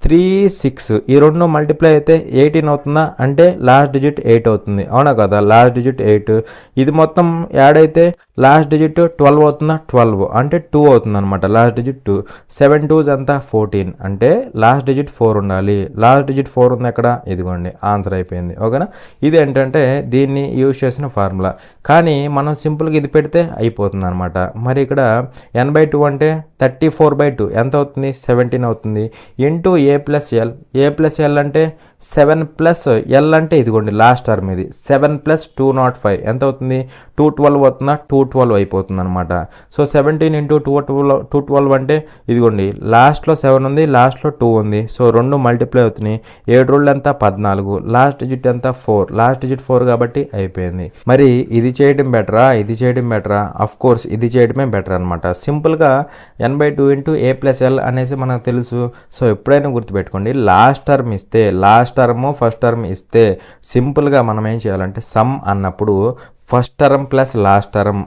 3 6, ఈ రెండు మల్టిప్లై అయితే 18 అవుతుందా, అంటే లాస్ట్ డిజిట్ 8 అవుతుంది. అవునా కదా, లాస్ట్ డిజిట్ 8. ఇది మొత్తం యాడ్ అయితే లాస్ట్ డిజిట్ 12 అవుతుందా, 12 అంటే 2 అవుతుంది అనమాట, లాస్ట్ డిజిట్ 2. 7 2s ఎంత, 14 అంటే లాస్ట్ డిజిట్ 4 ఉండాలి. లాస్ట్ డిజిట్ 4 ఉంది ఎక్కడ, ఇదిగోండి, ఆన్సర్ అయిపోయింది. ఓకేనా, ఇది ఏంటంటే దీన్ని యూజ్ చేసిన ఫార్ములా. కానీ మనం సింపుల్గా ఇది పెడితే అయిపోతుంది అనమాట. మరి ఇక్కడ n/2 అంటే 34/2 ఎంత అవుతుంది, 17 అవుతుంది. ఇంటూ a ప్లస్ ఎల్ అంటే 7 ప్లస్ ఎల్ అంటే ఇదిగోండి లాస్ట్ టర్మ్, ఇది 7 ప్లస్ 205 ఎంత అవుతుంది, 212 అవుతుందా, 212 అయిపోతుంది అనమాట. సో 17 ఇంటూ 212 అంటే ఇదిగోండి లాస్ట్లో 7 ఉంది, లాస్ట్లో 2 ఉంది. సో రెండు మల్టిప్లై అవుతున్నాయి. 7 రోజులు ఎంత, 14. లాస్ట్ డిజిట్ ఎంత, 4. లాస్ట్ డిజిట్ 4 కాబట్టి అయిపోయింది. మరి ఇది చేయడం బెటరా, అఫ్ కోర్స్ ఇది చేయడమే బెటర్ అనమాట. సింపుల్గా n/2 into a plus L అనేసి మనకు తెలుసు. సో ఎప్పుడైనా గుర్తుపెట్టుకోండి, లాస్ట్ టర్మ్ ఇస్తే, లాస్ట్ టర్మ్ ఫస్ట్ టర్మ్ ఇస్తే సింపుల్గా మనం ఏం చేయాలంటే సమ్ అన్నప్పుడు first term plus last term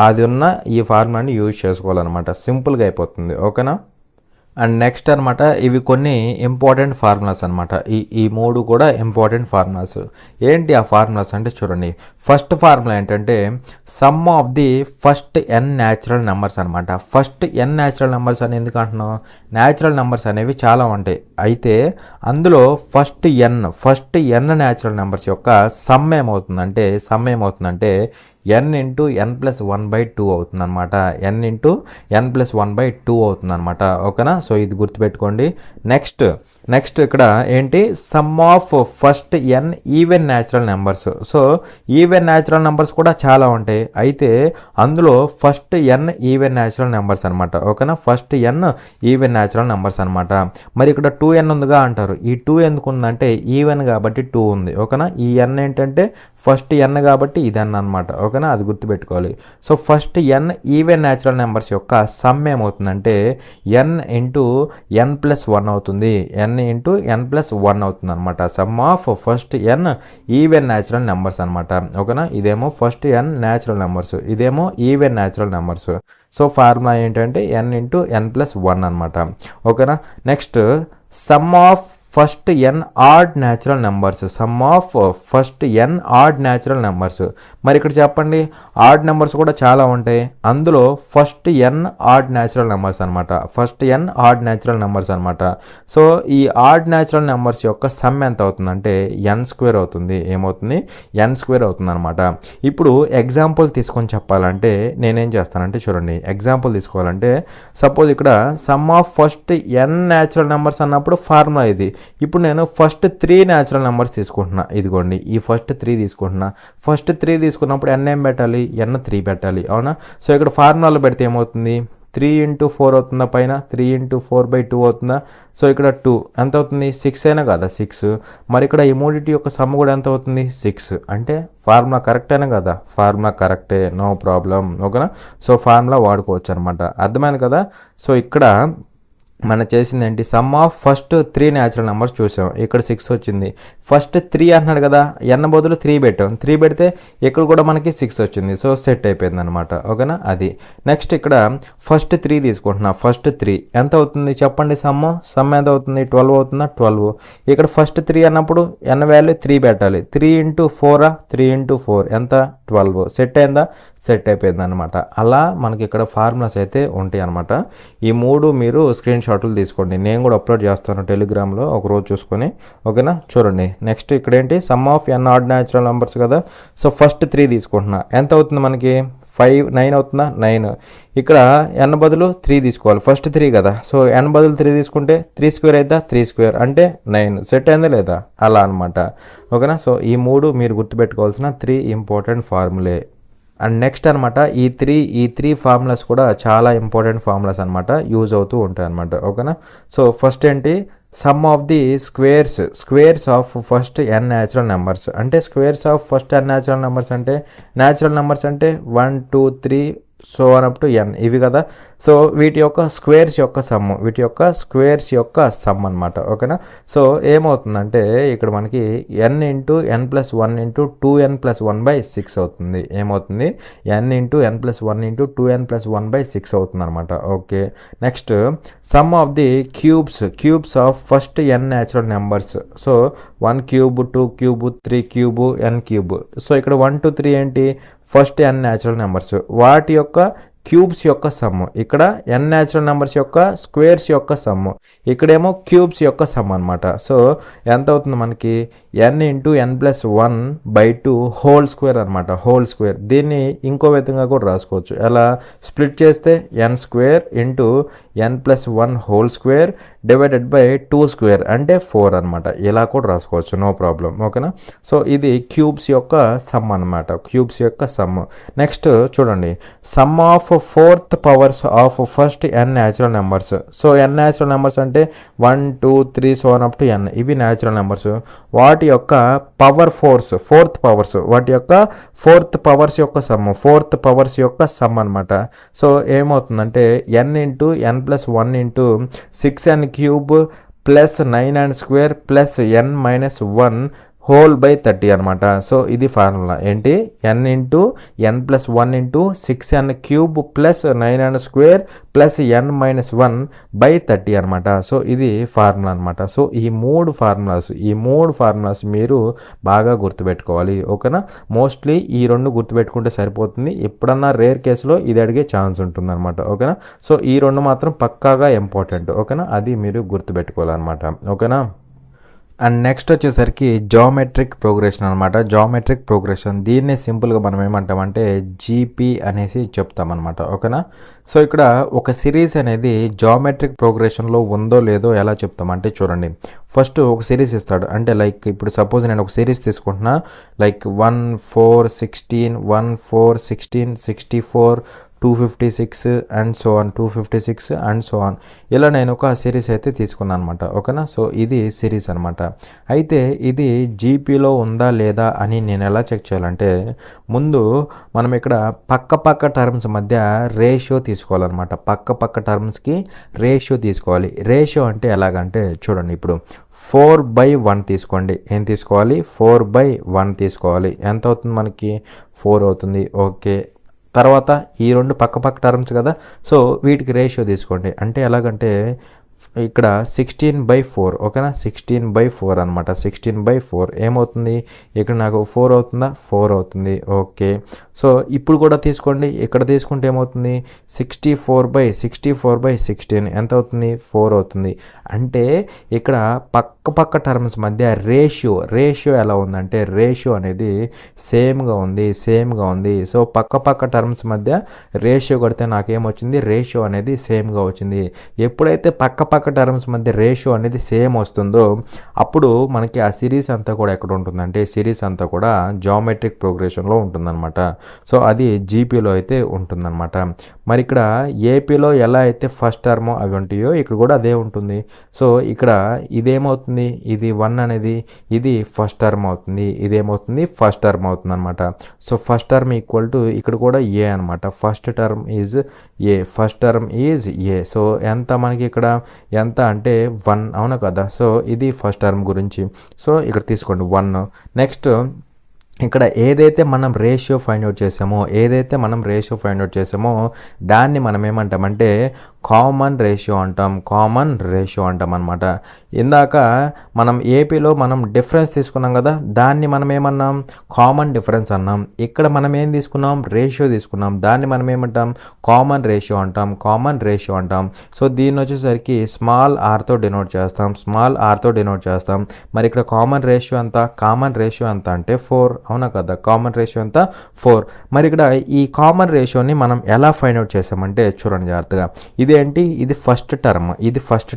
అది ఉన్న ఈ ఫార్ములాని యూజ్ చేసుకోవాలన్నమాట. సింపుల్గా అయిపోతుంది. ఓకేనా, అండ్ నెక్స్ట్ అనమాట, ఇవి కొన్ని ఇంపార్టెంట్ ఫార్ములాస్ అనమాట. ఈ మూడు కూడా ఇంపార్టెంట్ ఫార్ములాస్. ఏంటి ఆ ఫార్ములాస్ అంటే చూడండి, ఫస్ట్ ఫార్ములా ఏంటంటే sum of the first n natural numbers అనమాట. ఫస్ట్ n న్యాచురల్ నెంబర్స్ అని ఎందుకు అంటున్నాం, న్యాచురల్ నెంబర్స్ అనేవి చాలా ఉంటాయి. అయితే అందులో ఫస్ట్ n న్యాచురల్ నెంబర్స్ యొక్క సమ్ ఏమవుతుందంటే n ఇంటూ n+1/2 అవుతుంది అనమాట. n ఇంటూ n+1/2 అవుతుంది అనమాట. ఓకేనా, సో ఇది గుర్తుపెట్టుకోండి. నెక్స్ట్ ఇక్కడ ఏంటి, sum of first n even natural numbers. So even natural numbers కూడా చాలా ఉంటాయి. అయితే అందులో first n even natural numbers అనమాట. ఓకేనా, first n even natural numbers అనమాట. మరి ఇక్కడ 2n ఉందిగా అంటారు. ఈ 2 ఎందుకు ఉందంటే ఈవెన్ కాబట్టి 2 ఉంది. ఓకేనా, ఈ n ఏంటంటే ఫస్ట్ n కాబట్టి ఇది n అనమాట. ఓకేనా, అది గుర్తుపెట్టుకోవాలి. So first n even natural numbers యొక్క సమ్ ఏమవుతుందంటే n ఇంటూ n+1 అవుతుంది. n ఇంటూ n+1 అవుతుంది అనమాట. Sum of first n even natural numbers అనమాట. ఓకేనా, ఇదేమో ఫస్ట్ n న్యాచురల్ నెంబర్స్, ఇదేమో even natural numbers. So formula ఏంటంటే n ఇంటూ n+1 అనమాట. ఓకేనా, next some of first n odd natural numbers, some of first n odd natural numbers. మరి ఇక్కడ చెప్పండి, ఆడ్ నెంబర్స్ కూడా చాలా ఉంటాయి, అందులో first n odd natural numbers అనమాట, first n odd natural numbers అనమాట. సో ఈ ఆడ్ న్యాచురల్ నెంబర్స్ యొక్క సమ్ ఎంత అవుతుందంటే n² అవుతుంది. ఏమవుతుంది? n² అవుతుంది అనమాట. ఇప్పుడు ఎగ్జాంపుల్ తీసుకొని చెప్పాలంటే నేనేం చేస్తానంటే చూడండి, ఎగ్జాంపుల్ తీసుకోవాలంటే సపోజ్ ఇక్కడ some of first n natural numbers అన్నప్పుడు ఫార్ములా ఇది. ఇప్పుడు నేను ఫస్ట్ 3 న్యాచురల్ నెంబర్స్ తీసుకుంటున్నా, ఇదిగోండి ఈ ఫస్ట్ 3 తీసుకుంటున్నా. ఫస్ట్ 3 తీసుకున్నప్పుడు n ఏం పెట్టాలి? n3 పెట్టాలి, అవునా? సో ఇక్కడ ఫార్ములాలో పెడితే ఏమవుతుంది? 3 × 4 అవుతుందా, పైన 3 × 4/2 అవుతుందా? సో ఇక్కడ 2 ఎంత అవుతుంది? 6 అయినా కదా, 6. మరి ఇక్కడ ఈ మూడిటి యొక్క సమ్ కూడా ఎంత అవుతుంది? 6. అంటే ఫార్ములా కరెక్టేనా కదా? ఫార్ములా కరెక్టే, నో ప్రాబ్లం, ఓకేనా? సో ఫార్ములా వాడుకోవచ్చు అనమాట. అర్థమైంది కదా? సో ఇక్కడ మనం చేసింది ఏంటి? Sum of first 3 natural numbers చూసాం, ఇక్కడ 6 వచ్చింది. ఫస్ట్ 3 అంటున్నాడు కదా, n బదులు 3 పెట్టాం, 3 పెడితే ఇక్కడ కూడా మనకి 6 వచ్చింది. సో సెట్ అయిపోయింది అనమాట, ఓకేనా? అది నెక్స్ట్ ఇక్కడ ఫస్ట్ 3 తీసుకుంటున్నా, ఫస్ట్ 3 ఎంత అవుతుంది చెప్పండి? సమ్ ఎంత అవుతుంది? 12 అవుతుందా? 12. ఇక్కడ ఫస్ట్ 3 అన్నప్పుడు n వాల్యూ 3 పెట్టాలి, 3 × 4 3 × 4 ఎంత? 12. సెట్ అయిందా? సెట్ అయిపోయింది అనమాట. అలా మనకి ఇక్కడ ఫార్ములాస్ అయితే ఉంటాయి అనమాట. ఈ 3 మీరు స్క్రీన్ షాట్లు తీసుకోండి, నేను కూడా అప్లోడ్ చేస్తాను టెలిగ్రామ్లో, ఒకరోజు చూసుకొని, ఓకేనా? చూడండి నెక్స్ట్ ఇక్కడ ఏంటి? Sum of n odd natural numbers కదా. సో ఫస్ట్ 3 తీసుకుంటున్నా, ఎంత అవుతుంది మనకి? 9 అవుతుందా? 9. ఇక్కడ n బదులు 3 తీసుకోవాలి, ఫస్ట్ 3 కదా. సో n బదులు 3 తీసుకుంటే 3² అవుతా, 3² అంటే 9. సెట్ అయిందా లేదా? అలా అనమాట, ఓకేనా? సో ఈ 3 మీరు గుర్తుపెట్టుకోవాల్సిన 3 ఇంపార్టెంట్ ఫార్ములే. అండ్ నెక్స్ట్ అనమాట ఈ 3 ఫార్ములాస్ కూడా చాలా ఇంపార్టెంట్ ఫార్ములాస్ అనమాట, యూజ్ అవుతూ ఉంటాయి అనమాట, ఓకేనా? సో ఫస్ట్ ఏంటి? Sum of the squares of first n natural numbers. అంటే squares of first n natural numbers అంటే, న్యాచురల్ నెంబర్స్ అంటే 1 2 3 so one up to n ఇవి కదా. సో వీటి యొక్క స్క్వేర్స్ యొక్క సమ్, వీటి యొక్క స్క్వేర్స్ యొక్క సమ్ అనమాట, ఓకేనా? సో ఏమవుతుందంటే ఇక్కడ మనకి n × n+1 × 2n+1/6 అవుతుంది. ఏమవుతుంది? n × n+1 × 2n+1/6 అవుతుంది అనమాట, okay. Next some of the cubes of first n natural numbers. So 1 cube 2 cube 3 cube n cube. So ఇక్కడ 1 2 3 ఏంటి? ఫస్ట్ n న్యాచురల్ నెంబర్స్, వాటి యొక్క క్యూబ్స్ యొక్క సమ్. ఇక్కడ n న్యాచురల్ నెంబర్స్ యొక్క స్క్వేర్స్ యొక్క సమ్, ఇక్కడేమో క్యూబ్స్ యొక్క సమ్ అనమాట. సో ఎంత అవుతుంది మనకి? n × n+1/2 హోల్ స్క్వేర్ అనమాట, హోల్ స్క్వేర్. దీన్ని ఇంకో విధంగా కూడా రాసుకోవచ్చు, ఎలా? స్ప్లిట్ చేస్తే n² × n+1 whole square divided by 2² అంటే 4 అనమాట. ఇలా కూడా రాసుకోవచ్చు, నో ప్రాబ్లం, ఓకేనా? సో ఇది క్యూబ్స్ యొక్క సమ్ అనమాట, క్యూబ్స్ యొక్క సమ్. నెక్స్ట్ చూడండి, some of fourth powers of first n natural numbers. So n natural numbers అంటే 1 2 3 so one up to n, ఇవి న్యాచురల్ నెంబర్స్. వాటి యొక్క ఫోర్త్ పవర్స్, వాటి యొక్క ఫోర్త్ పవర్స్ యొక్క సమ్, ఫోర్త్ పవర్స్ యొక్క సమ్ అనమాట. సో ఏమవుతుందంటే n × n+1 × 6n³ plus 9n² plus n-1 whole by 30 అనమాట. సో ఇది ఫార్ములా ఏంటి? n × n+1 × 6n³ plus 9n² plus n-1 by 30 అనమాట. సో ఇది ఫార్ములా అనమాట. సో ఈ మూడు ఫార్ములాస్ మీరు బాగా గుర్తుపెట్టుకోవాలి, ఓకేనా? మోస్ట్లీ ఈ 2 గుర్తుపెట్టుకుంటే సరిపోతుంది. ఎప్పుడన్నా రేర్ కేసులో ఇది అడిగే ఛాన్స్ ఉంటుంది అనమాట, ఓకేనా? సో ఈ 2 మాత్రం పక్కాగా ఇంపార్టెంట్, ఓకేనా? అది మీరు గుర్తుపెట్టుకోవాలన్నమాట, ఓకేనా? అండ్ నెక్స్ట్ వచ్చేసరికి జామెట్రిక్ ప్రోగ్రెషన్ అనమాట. జామెట్రిక్ ప్రోగ్రెషన్, దీన్నే సింపుల్గా మనం ఏమంటామంటే జీపీ అనేసి చెప్తామన్నమాట, ఓకేనా? సో ఇక్కడ ఒక సిరీస్ అనేది జామెట్రిక్ ప్రోగ్రెషన్లో ఉందో లేదో ఎలా చెప్తామంటే చూడండి, ఫస్ట్ ఒక సిరీస్ ఇస్తాడు. అంటే లైక్ ఇప్పుడు సపోజ్ నేను ఒక సిరీస్ తీసుకుంటున్నా, like 1 4 16 1 4 16 64 256 and so on 256 and so on, ఇలా నేను ఒక సిరీస్ అయితే తీసుకున్నాను అనమాట, ఓకేనా? సో ఇది సిరీస్ అనమాట. అయితే ఇది జీపీలో ఉందా లేదా అని నేను ఎలా చెక్ చేయాలంటే, ముందు మనం ఇక్కడ పక్క టర్మ్స్ మధ్య రేషియో తీసుకోవాలన్నమాట. పక్క టర్మ్స్కి రేషియో తీసుకోవాలి. రేషియో అంటే ఎలాగంటే చూడండి, ఇప్పుడు 4/1 తీసుకోండి. ఏం తీసుకోవాలి? 4/1 తీసుకోవాలి. ఎంత అవుతుంది మనకి? 4 అవుతుంది, ఓకే. తర్వాత ఈ 2 పక్క టర్మ్స్ కదా, సో వీటికి రేషియో తీసుకోండి. అంటే ఎలాగంటే ఇక్కడ 16/4 ఓకేనా, 16/4 అనమాట. 16/4 ఏమవుతుంది, ఇక్కడ నాకు 4 అవుతుందా, 4 అవుతుంది. ఓకే, సో ఇప్పుడు కూడా తీసుకోండి, ఇక్కడ తీసుకుంటే ఏమవుతుంది, 64/16 ఎంత అవుతుంది, 4 అవుతుంది. అంటే ఇక్కడ పక్క టర్మ్స్ మధ్య రేషియో ఎలా ఉందంటే, రేషియో అనేది సేమ్గా ఉంది. సో పక్క టర్మ్స్ మధ్య రేషియో కొడితే నాకేమొచ్చింది, రేషియో అనేది సేమ్గా వచ్చింది. ఎప్పుడైతే పక్క టర్మ్స్ మధ్య రేషియో అనేది సేమ్ వస్తుందో అప్పుడు మనకి ఆ సిరీస్ అంతా కూడా ఎక్కడ ఉంటుందంటే, సిరీస్ అంతా కూడా జామెట్రిక్ ప్రోగ్రెషన్లో ఉంటుందన్నమాట. సో అది జీపీలో అయితే ఉంటుందన్నమాట. మరి ఇక్కడ ఏపీలో ఎలా అయితే ఫస్ట్ టర్మ్ అవి ఉంటాయో ఇక్కడ కూడా అదే ఉంటుంది. సో ఇక్కడ ఇదేమవుతుంది, ఇది 1 అనేది ఇది ఫస్ట్ టర్మ్ అవుతుంది, ఇదేమవుతుంది ఫస్ట్ టర్మ్ అవుతుంది అనమాట. So first term equal to ఇక్కడ కూడా ఏ అనమాట. First term is a. So ఎంత మనకి ఇక్కడ ఎంత అంటే 1, అవునా కదా. సో ఇది ఫస్ట్ టర్మ్ గురించి. సో ఇక్కడ తీసుకోండి 1. నెక్స్ట్ ఇక్కడ ఏదైతే మనం రేషియో ఫైండ్ అవుట్ చేసామో దాన్ని మనం ఏమంటామంటే కామన్ రేషియో అంటాం అనమాట. ఇందాక మనం ఏపీలో మనం డిఫరెన్స్ తీసుకున్నాం కదా, దాన్ని మనం ఏమన్నాం, కామన్ డిఫరెన్స్ అన్నాం. ఇక్కడ మనం ఏం తీసుకున్నాం, రేషియో తీసుకున్నాం, దాన్ని మనం ఏమంటాం, కామన్ రేషియో అంటాం. సో దీన్ని వచ్చేసరికి స్మాల్ ఆర్తో డినోట్ చేస్తాం. మరి ఇక్కడ కామన్ రేషియో ఎంత అంటే 4, అవునా కదా. కామన్ రేషియో ఎంత 4. మరి ఇక్కడ ఈ కామన్ రేషియోని మనం ఎలా ఫైండ్ అవుట్ చేసామంటే చూడండి జాగ్రత్తగా. ఇది ఫస్ట్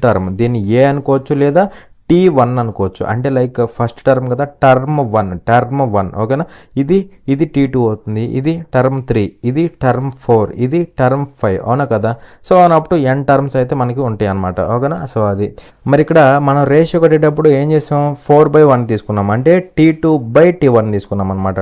టర్మ్, దీన్ని ఏ అనుకోవచ్చు లేదా T1 అనుకోవచ్చు. అంటే లైక్ ఫస్ట్ టర్మ్ కదా, టర్మ్ 1 ఓకేనా. ఇది T2 అవుతుంది, ఇది టర్మ్ 3, ఇది టర్మ్ 4, ఇది టర్మ్ 5, అవునా కదా. సో అన్నప్పుడు n టర్మ్స్ అయితే మనకి ఉంటాయి అనమాట, ఓకేనా. సో అది మరి ఇక్కడ మనం రేషియో కట్టేటప్పుడు ఏం చేసాం, 4/1 తీసుకున్నాం, అంటే T2/T1 తీసుకున్నాం అనమాట.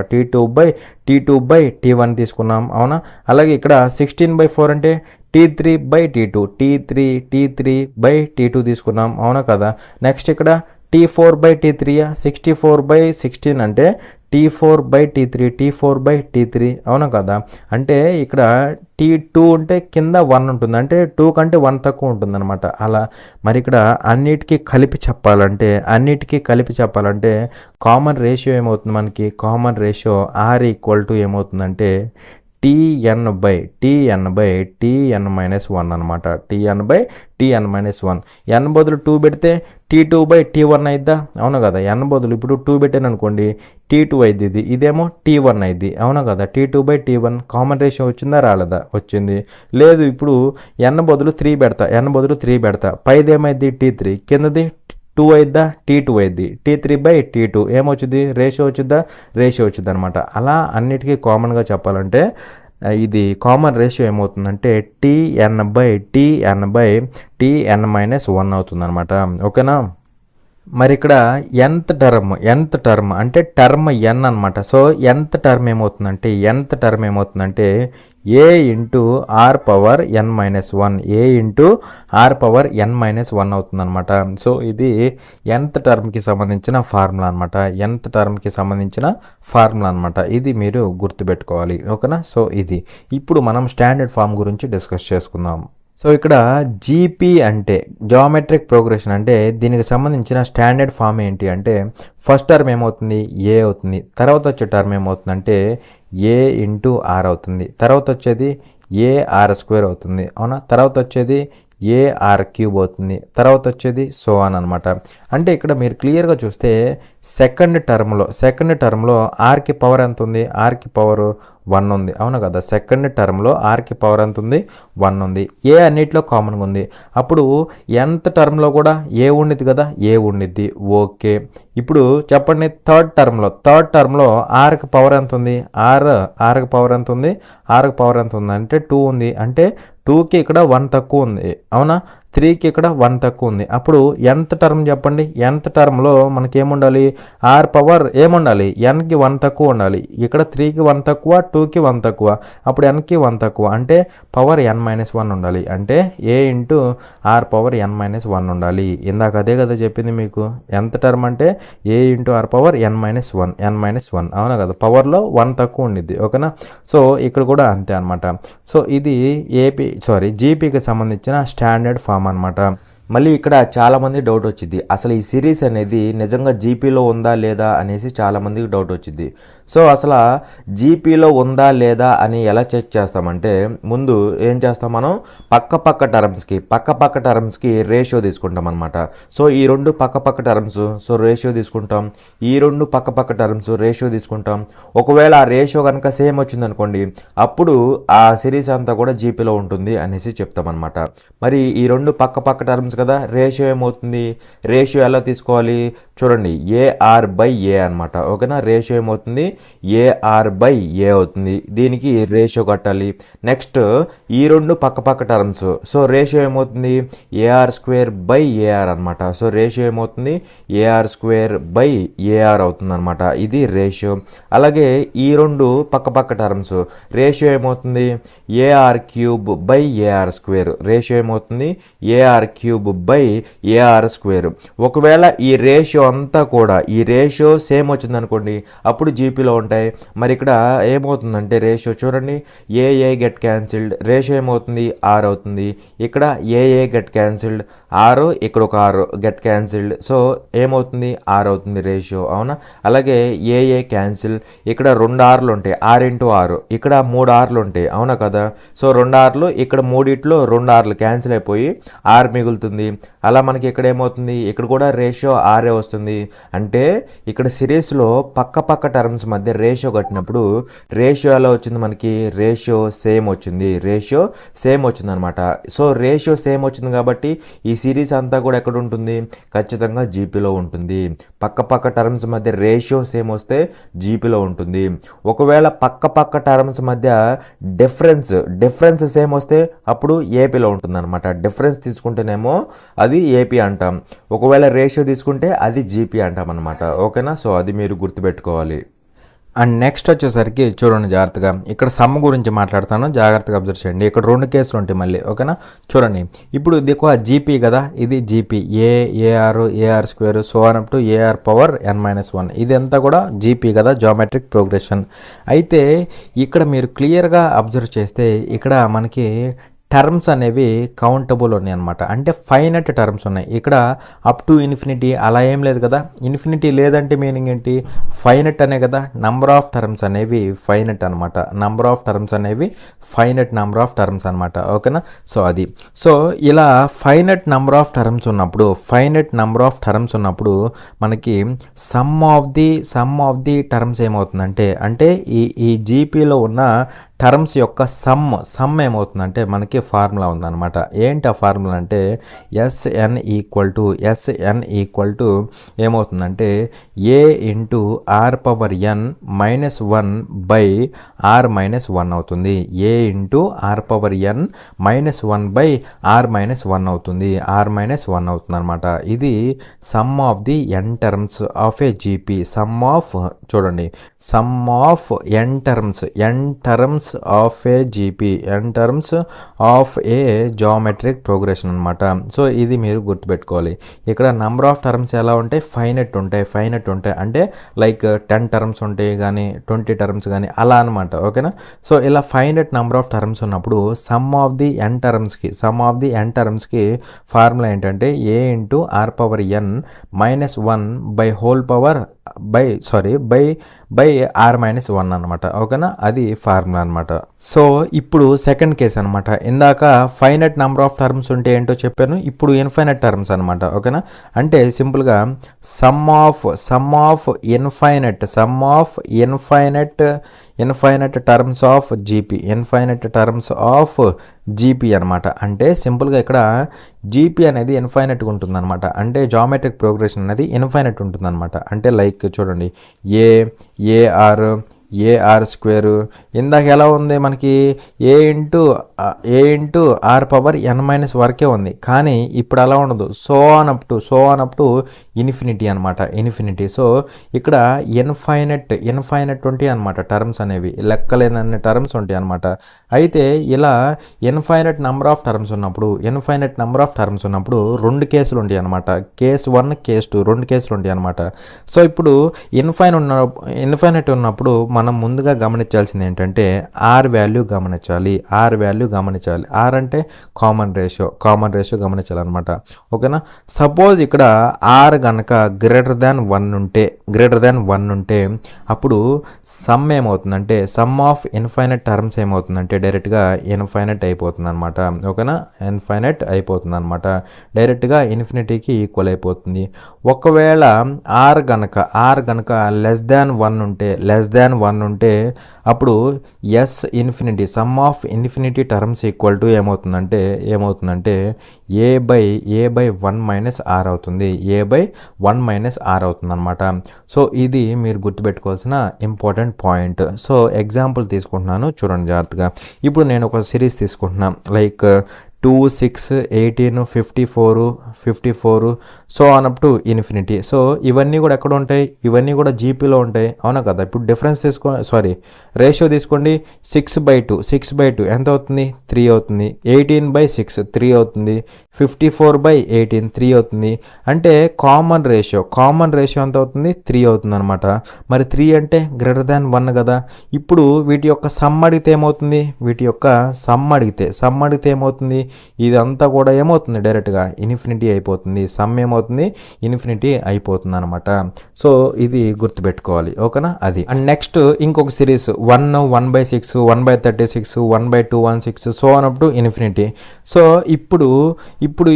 T2/T1 తీసుకున్నాం, అవునా. అలాగే ఇక్కడ 16/4 అంటే T3/T2 తీసుకున్నాం, అవునా కదా. నెక్స్ట్ ఇక్కడ T4/T3, 64/16 అంటే T4/T3, అవునా కదా. అంటే ఇక్కడ T2 అంటే కింద 1 ఉంటుంది, అంటే 2 కంటే 1 తక్కువ ఉంటుంది అనమాట. అలా మరి ఇక్కడ అన్నిటికీ కలిపి చెప్పాలంటే కామన్ రేషియో ఏమవుతుంది మనకి, common ratio R equal to ఏమవుతుందంటే TN/TN-1 అనమాట. TN/TN-1. n బదులు 2 పెడితే T2/T1 అయిద్దా, అవును కదా. n బదులు ఇప్పుడు 2 పెట్టాను అనుకోండి, T2 అయింది, ఇదేమో T1 అయింది, అవునా కదా. T2/T1 కామన్ రేషియో వచ్చిందా, రాలేదా, వచ్చింది. లేదు ఇప్పుడు n బదులు 3 పెడతా, పైది ఏమైంది T3, కిందది 2 అయిద్దా, T2 అయింది. T3/T2 ఏమొచ్చింది, రేషియో వచ్చింది అనమాట. అలా అన్నిటికీ కామన్గా చెప్పాలంటే ఇది కామన్ రేషియో ఏమవుతుందంటే TN/TN-1 అవుతుంది అనమాట, ఓకేనా. మరి ఇక్కడ nth టర్మ్ అంటే టర్మ్ n అనమాట. సో nth టర్మ్ ఏమవుతుందంటే A ఇంటూ R⁻n-1 అవుతుంది అనమాట. సో ఇది nth టర్మ్కి సంబంధించిన ఫార్ములా అనమాట. ఇది మీరు గుర్తుపెట్టుకోవాలి, ఓకేనా. సో ఇది ఇప్పుడు మనం స్టాండర్డ్ ఫామ్ గురించి డిస్కస్ చేసుకుందాం. సో ఇక్కడ జీపీ అంటే జామెట్రిక్ ప్రోగ్రెషన్, అంటే దీనికి సంబంధించిన స్టాండర్డ్ ఫామ్ ఏంటి అంటే ఫస్ట్ టర్మ్ ఏమవుతుంది, ఏ అవుతుంది. తర్వాత వచ్చే టర్మ్ ఏమవుతుందంటే A ఇంటూ ఆర్ అవుతుంది. తర్వాత వచ్చేది AR² అవుతుంది, అవునా. తర్వాత వచ్చేది AR³ అవుతుంది. తర్వాత వచ్చేది సో ఆన్ అనమాట. అంటే ఇక్కడ మీరు క్లియర్గా చూస్తే సెకండ్ టర్మ్లో ఆర్కి పవర్ ఎంత ఉంది, ఆర్కి పవర్ 1 ఉంది, అవును కదా. సెకండ్ టర్మ్లో ఆర్కి పవర్ ఎంత ఉంది, 1 ఉంది. ఏ అన్నిట్లో కామన్గా ఉంది. అప్పుడు nth టర్మ్లో కూడా ఏ ఉండిద్ది కదా, ఏ ఉండిద్ది, ఓకే. ఇప్పుడు చెప్పండి థర్డ్ టర్మ్లో ఆర్కి పవర్ ఎంత ఉంది, ఆర్కి పవర్ ఎంత ఉంది అంటే 2 ఉంది. అంటే 2కి ఇక్కడ 1 తక్కువ ఉంది, అవునా. 3కి ఇక్కడ 1 తక్కువ ఉంది. అప్పుడు nth టర్మ్ చెప్పండి, nth టర్మ్లో మనకి ఏముండాలి, ఆర్ పవర్ ఏముండాలి, nకి 1 తక్కువ ఉండాలి. ఇక్కడ 3కి 1 తక్కువ, 2కి 1 తక్కువ, అప్పుడు nకి 1 తక్కువ, అంటే పవర్ n-1 ఉండాలి. అంటే A ఇంటూ R⁻n-1 ఉండాలి. ఇందాక అదే కదా చెప్పింది మీకు. nth టర్మ్ అంటే A ఇంటూ R⁻n-1, అవునా కదా. పవర్లో 1 తక్కువ ఉండిద్ది, ఓకేనా. సో ఇక్కడ కూడా అంతే అనమాట. సో ఇది జీపీకి సంబంధించిన స్టాండర్డ్ ఫామ్ అనమాట. మళ్ళీ ఇక్కడ చాలామంది డౌట్ వచ్చింది, అసలు ఈ సిరీస్ అనేది నిజంగా జీపీలో ఉందా లేదా అనేసి చాలామందికి డౌట్ వచ్చింది. సో అసలు జీపీలో ఉందా లేదా అని ఎలా చెక్ చేస్తామంటే, ముందు ఏం చేస్తాం, మనం పక్క టర్మ్స్కి రేషియో తీసుకుంటాం అనమాట. సో ఈ రెండు పక్క టర్మ్స్, సో రేషియో తీసుకుంటాం. ఈ రెండు పక్క టర్మ్స్ రేషియో తీసుకుంటాం. ఒకవేళ ఆ రేషియో కనుక సేమ్ వచ్చిందనుకోండి, అప్పుడు ఆ సిరీస్ అంతా కూడా జీపీలో ఉంటుంది అనేసి చెప్తాం అనమాట. మరి ఈ రెండు పక్క టర్మ్స్ కదా, రేషియో ఏమవుతుంది, రేషియో ఎలా తీసుకోవాలి చూడండి, ఏఆర్ బై ఏ అనమాట. ఓకేనా, రేషియో ఏమవుతుంది, ఏఆర్ బై ఏ అవుతుంది. దీనికి రేషియో కట్టాలి. నెక్స్ట్ ఈ రెండు పక్క టర్మ్స్, సో రేషియో ఏమవుతుంది, ఏఆర్ స్క్వేర్ బై ఏఆర్ అనమాట. సో రేషియో ఏమవుతుంది, ఏఆర్ స్క్వేర్ బై ఏఆర్ అవుతుంది అనమాట. ఇది రేషియో. అలాగే ఈ రెండు పక్క టర్మ్స్, రేషియో ఏమవుతుంది, a r cube by a r square. Ratio ఏమవుతుంది, a r cube by a r square. ఒకవేళ ఈ రేషియో అంతా కూడా, ఈ రేషియో సేమ్ వచ్చింది అనుకోండి, అప్పుడు జీపీలో ఉంటాయి. మరి ఇక్కడ ఏమవుతుందంటే రేషియో చూడండి, ఏఏ గెట్ క్యాన్సిల్డ్, రేషియో ఏమవుతుంది, ఆర్ అవుతుంది. ఇక్కడ ఏఏ గెట్ క్యాన్సిల్డ్, ఆరు, ఇక్కడ ఒక ఆరు గెట్ క్యాన్సిల్డ్, సో ఏమవుతుంది, ఆర్ అవుతుంది రేషియో. అవునా, అలాగే ఏఏ క్యాన్సిల్, ఇక్కడ 2 ఆర్లు ఉంటాయి, 6 ఇక్కడ 3 ఆర్లు ఉంటాయి. అవునా కదా, సో 2 ఆర్లు, ఇక్కడ మూడిట్లో 2 ఆర్లు క్యాన్సిల్ అయిపోయి ఆర్ మిగులుతుంది. అలా మనకి ఇక్కడ ఏమవుతుంది, ఇక్కడ కూడా రేషియో ఆరే వస్తుంది. అంటే ఇక్కడ సిరీస్లో పక్క టర్మ్స్ మధ్య రేషియో కట్టినప్పుడు రేషియో ఎలా వచ్చింది, మనకి రేషియో సేమ్ వచ్చింది, రేషియో సేమ్ వచ్చింది అనమాట. సో రేషియో సేమ్ వచ్చింది కాబట్టి ఈ సిరీస్ అంతా కూడా ఎక్కడ ఉంటుంది, ఖచ్చితంగా జీపీలో ఉంటుంది. పక్క టర్మ్స్ మధ్య రేషియో సేమ్ వస్తే జీపీలో ఉంటుంది. ఒకవేళ పక్క టర్మ్స్ మధ్య డిఫరెన్స్ సేమ్ వస్తే అప్పుడు ఏపీలో ఉంటుంది అనమాట. డిఫరెన్స్ తీసుకుంటేనేమో అది ఏపీ అంటాం, ఒకవేళ రేషియో తీసుకుంటే అది జీపీ అంటాం అనమాట. ఓకేనా, సో అది మీరు గుర్తుపెట్టుకోవాలి. అండ్ నెక్స్ట్ వచ్చేసరికి చూడండి జాగ్రత్తగా, ఇక్కడ సమ్ గురించి మాట్లాడతాను, జాగ్రత్తగా అబ్జర్వ్ చేయండి. ఇక్కడ 2 కేసులు ఉంటాయి మళ్ళీ. ఓకేనా, చూడండి, ఇప్పుడు ఇది ఒక జీపీ కదా, ఇది GP, AR square so on up to AR power n-1, ఇది అంతా కూడా జీపీ కదా, జామెట్రిక్ ప్రోగ్రెషన్. అయితే ఇక్కడ మీరు క్లియర్గా అబ్జర్వ్ చేస్తే ఇక్కడ మనకి టర్మ్స్ అనేవి కౌంటబుల్ ఉన్నాయి అనమాట. అంటే ఫైనట్ టర్మ్స్ ఉన్నాయి. ఇక్కడ అప్ టు ఇన్ఫినిటీ అలా ఏం లేదు కదా. ఇన్ఫినిటీ లేదంటే మీనింగ్ ఏంటి, ఫైనట్ అనే కదా. నంబర్ ఆఫ్ టర్మ్స్ అనేవి ఫైనట్ అనమాట. నంబర్ ఆఫ్ టర్మ్స్ అనేవి ఫైనట్ నంబర్ ఆఫ్ టర్మ్స్ అనమాట. ఓకేనా, సో అది. సో ఇలా ఫైనట్ నంబర్ ఆఫ్ టర్మ్స్ ఉన్నప్పుడు మనకి సమ్ ఆఫ్ ది టర్మ్స్ ఏమవుతుందంటే, అంటే ఈ జీపీలో ఉన్న టర్మ్స్ యొక్క సమ్ ఏమవుతుందంటే మనకి ఫార్ములా ఉందన్నమాట. ఏంటి ఆ ఫార్ములా అంటే ఎస్ఎన్ ఈక్వల్ టు ఏమవుతుందంటే a into r power n-1 by r-1 అవుతుంది. A into r power n-1 by r-1 అవుతుంది. r-1 అవుతుంది అనమాట. ఇది sum of the n terms of a GP. Sum of n terms of a GP, n terms of a geometric progression అనమాట. సో ఇది మీరు గుర్తుపెట్టుకోవాలి. ఇక్కడ నంబర్ ఆఫ్ టర్మ్స్ ఎలా ఉంటాయి, ఫైనట్ ఉంటాయి. అంటే లైక్ 10 టర్మ్స్ ఉంటాయి కానీ 20 టర్మ్స్ కానీ అలా అనమాట. ఓకేనా, సో ఇలా ఫైనట్ నంబర్ ఆఫ్ టర్మ్స్ ఉన్నప్పుడు సమ్ ఆఫ్ ది n టర్మ్స్కి ఫార్ములా ఏంటంటే a into r power n-1 by whole power by r-1 అనమాట. ఓకేనా, అది ఫార్ములా అనమాట. సో ఇప్పుడు సెకండ్ కేసు అనమాట. ఇందాక ఫైనట్ నెంబర్ ఆఫ్ టర్మ్స్ ఉంటే ఏంటో చెప్పాను, ఇప్పుడు ఇన్ఫైనట్ టర్మ్స్ అనమాట. ఓకేనా, అంటే సింపుల్గా sum of infinite terms of GP అనమాట. అంటే సింపుల్గా ఇక్కడ జీపీ అనేది ఇన్ఫైనట్గా ఉంటుంది అనమాట. అంటే జామెట్రిక్ ప్రోగ్రెషన్ అనేది ఇన్ఫైనట్ ఉంటుంది అనమాట. అంటే లైక్ చూడండి, ఏఆర్ స్క్వేర్ ఇందాక ఎలా ఉంది మనకి ఏ ఇంటూ ఆర్ పవర్ n-1 వరకే ఉంది. కానీ ఇప్పుడు అలా ఉండదు. So on up to infinity అనమాట, ఇన్ఫినిటీ. సో ఇక్కడ ఇన్ఫైనట్ ఉంటాయి అనమాట టర్మ్స్ అనేవి, లెక్కలేనన్ని టర్మ్స్ ఉంటాయి అనమాట. అయితే ఇలా ఇన్ఫైనట్ నెంబర్ ఆఫ్ టర్మ్స్ ఉన్నప్పుడు రెండు కేసులు ఉంటాయి అనమాట. కేస్ 1 కేస్ 2 రెండు కేసులు ఉంటాయి అనమాట. సో ఇప్పుడు ఇన్ఫైనట్ ఉన్నప్పుడు మనం ముందుగా గమనించాల్సింది ఏంటంటే ఆర్ వాల్యూ గమనించాలి. ఆర్ అంటే కామన్ రేషియో గమనించాలన్నమాట. ఓకేనా. సపోజ్ ఇక్కడ ఆర్ కనుక గ్రేటర్ దాన్ 1 ఉంటే అప్పుడు సమ్ ఏమవుతుందంటే సమ్ ఆఫ్ ఇన్ఫైనట్ టర్మ్స్ ఏమవుతుందంటే డైరెక్ట్గా ఇన్ఫైనట్ అయిపోతుంది అనమాట. ఓకేనా, ఇన్ఫైనట్ అయిపోతుంది అనమాట, డైరెక్ట్గా ఇన్ఫినిటీకి ఈక్వల్ అయిపోతుంది. ఒకవేళ ఆర్ గనక లెస్ దాన్ 1 ఉంటే అప్పుడు S infinity sum of infinity terms equal to ఏమవుతుందంటే ఏ బై 1 మైనస్ ఆర్ అవుతుంది. అనమాట. సో ఇది మీరు గుర్తుపెట్టుకోవాల్సిన ఇంపార్టెంట్ పాయింట్. సో ఎగ్జాంపుల్ తీసుకుంటున్నాను, చూడండి జాగ్రత్తగా. ఇప్పుడు నేను ఒక సిరీస్ తీసుకుంటున్నాను, like 2, 6, 18, 54 so on up to infinity. So ఇవన్నీ కూడా ఎక్కడ ఉంటాయి? ఇవన్నీ కూడా జీపీలో ఉంటాయి, అవునా కదా. ఇప్పుడు డిఫరెన్స్ రేషియో తీసుకోండి. 6/2 ఎంత అవుతుంది? 3 అవుతుంది. 18/6 3 అవుతుంది. 54/18 3 అవుతుంది. అంటే కామన్ రేషియో ఎంత అవుతుంది? 3 అవుతుంది అనమాట. మరి 3 అంటే గ్రేటర్ దాన్ 1 కదా. ఇప్పుడు వీటి యొక్క సమ్ అడిగితే ఏమవుతుంది? సమ్ అడిగితే ఏమవుతుంది? ఇదంతా కూడా ఏమవుతుంది? డైరెక్ట్గా ఇన్ఫినిటీ అయిపోతుంది. సమ్ ఏమవుతుంది? ఇన్ఫినిటీ అయిపోతుంది అనమాట. సో ఇది గుర్తుపెట్టుకోవాలి, ఓకేనా. అది అండ్ నెక్స్ట్ ఇంకొక series 1/6, 1/36, 1/216 so on up to infinity. So ఇప్పుడు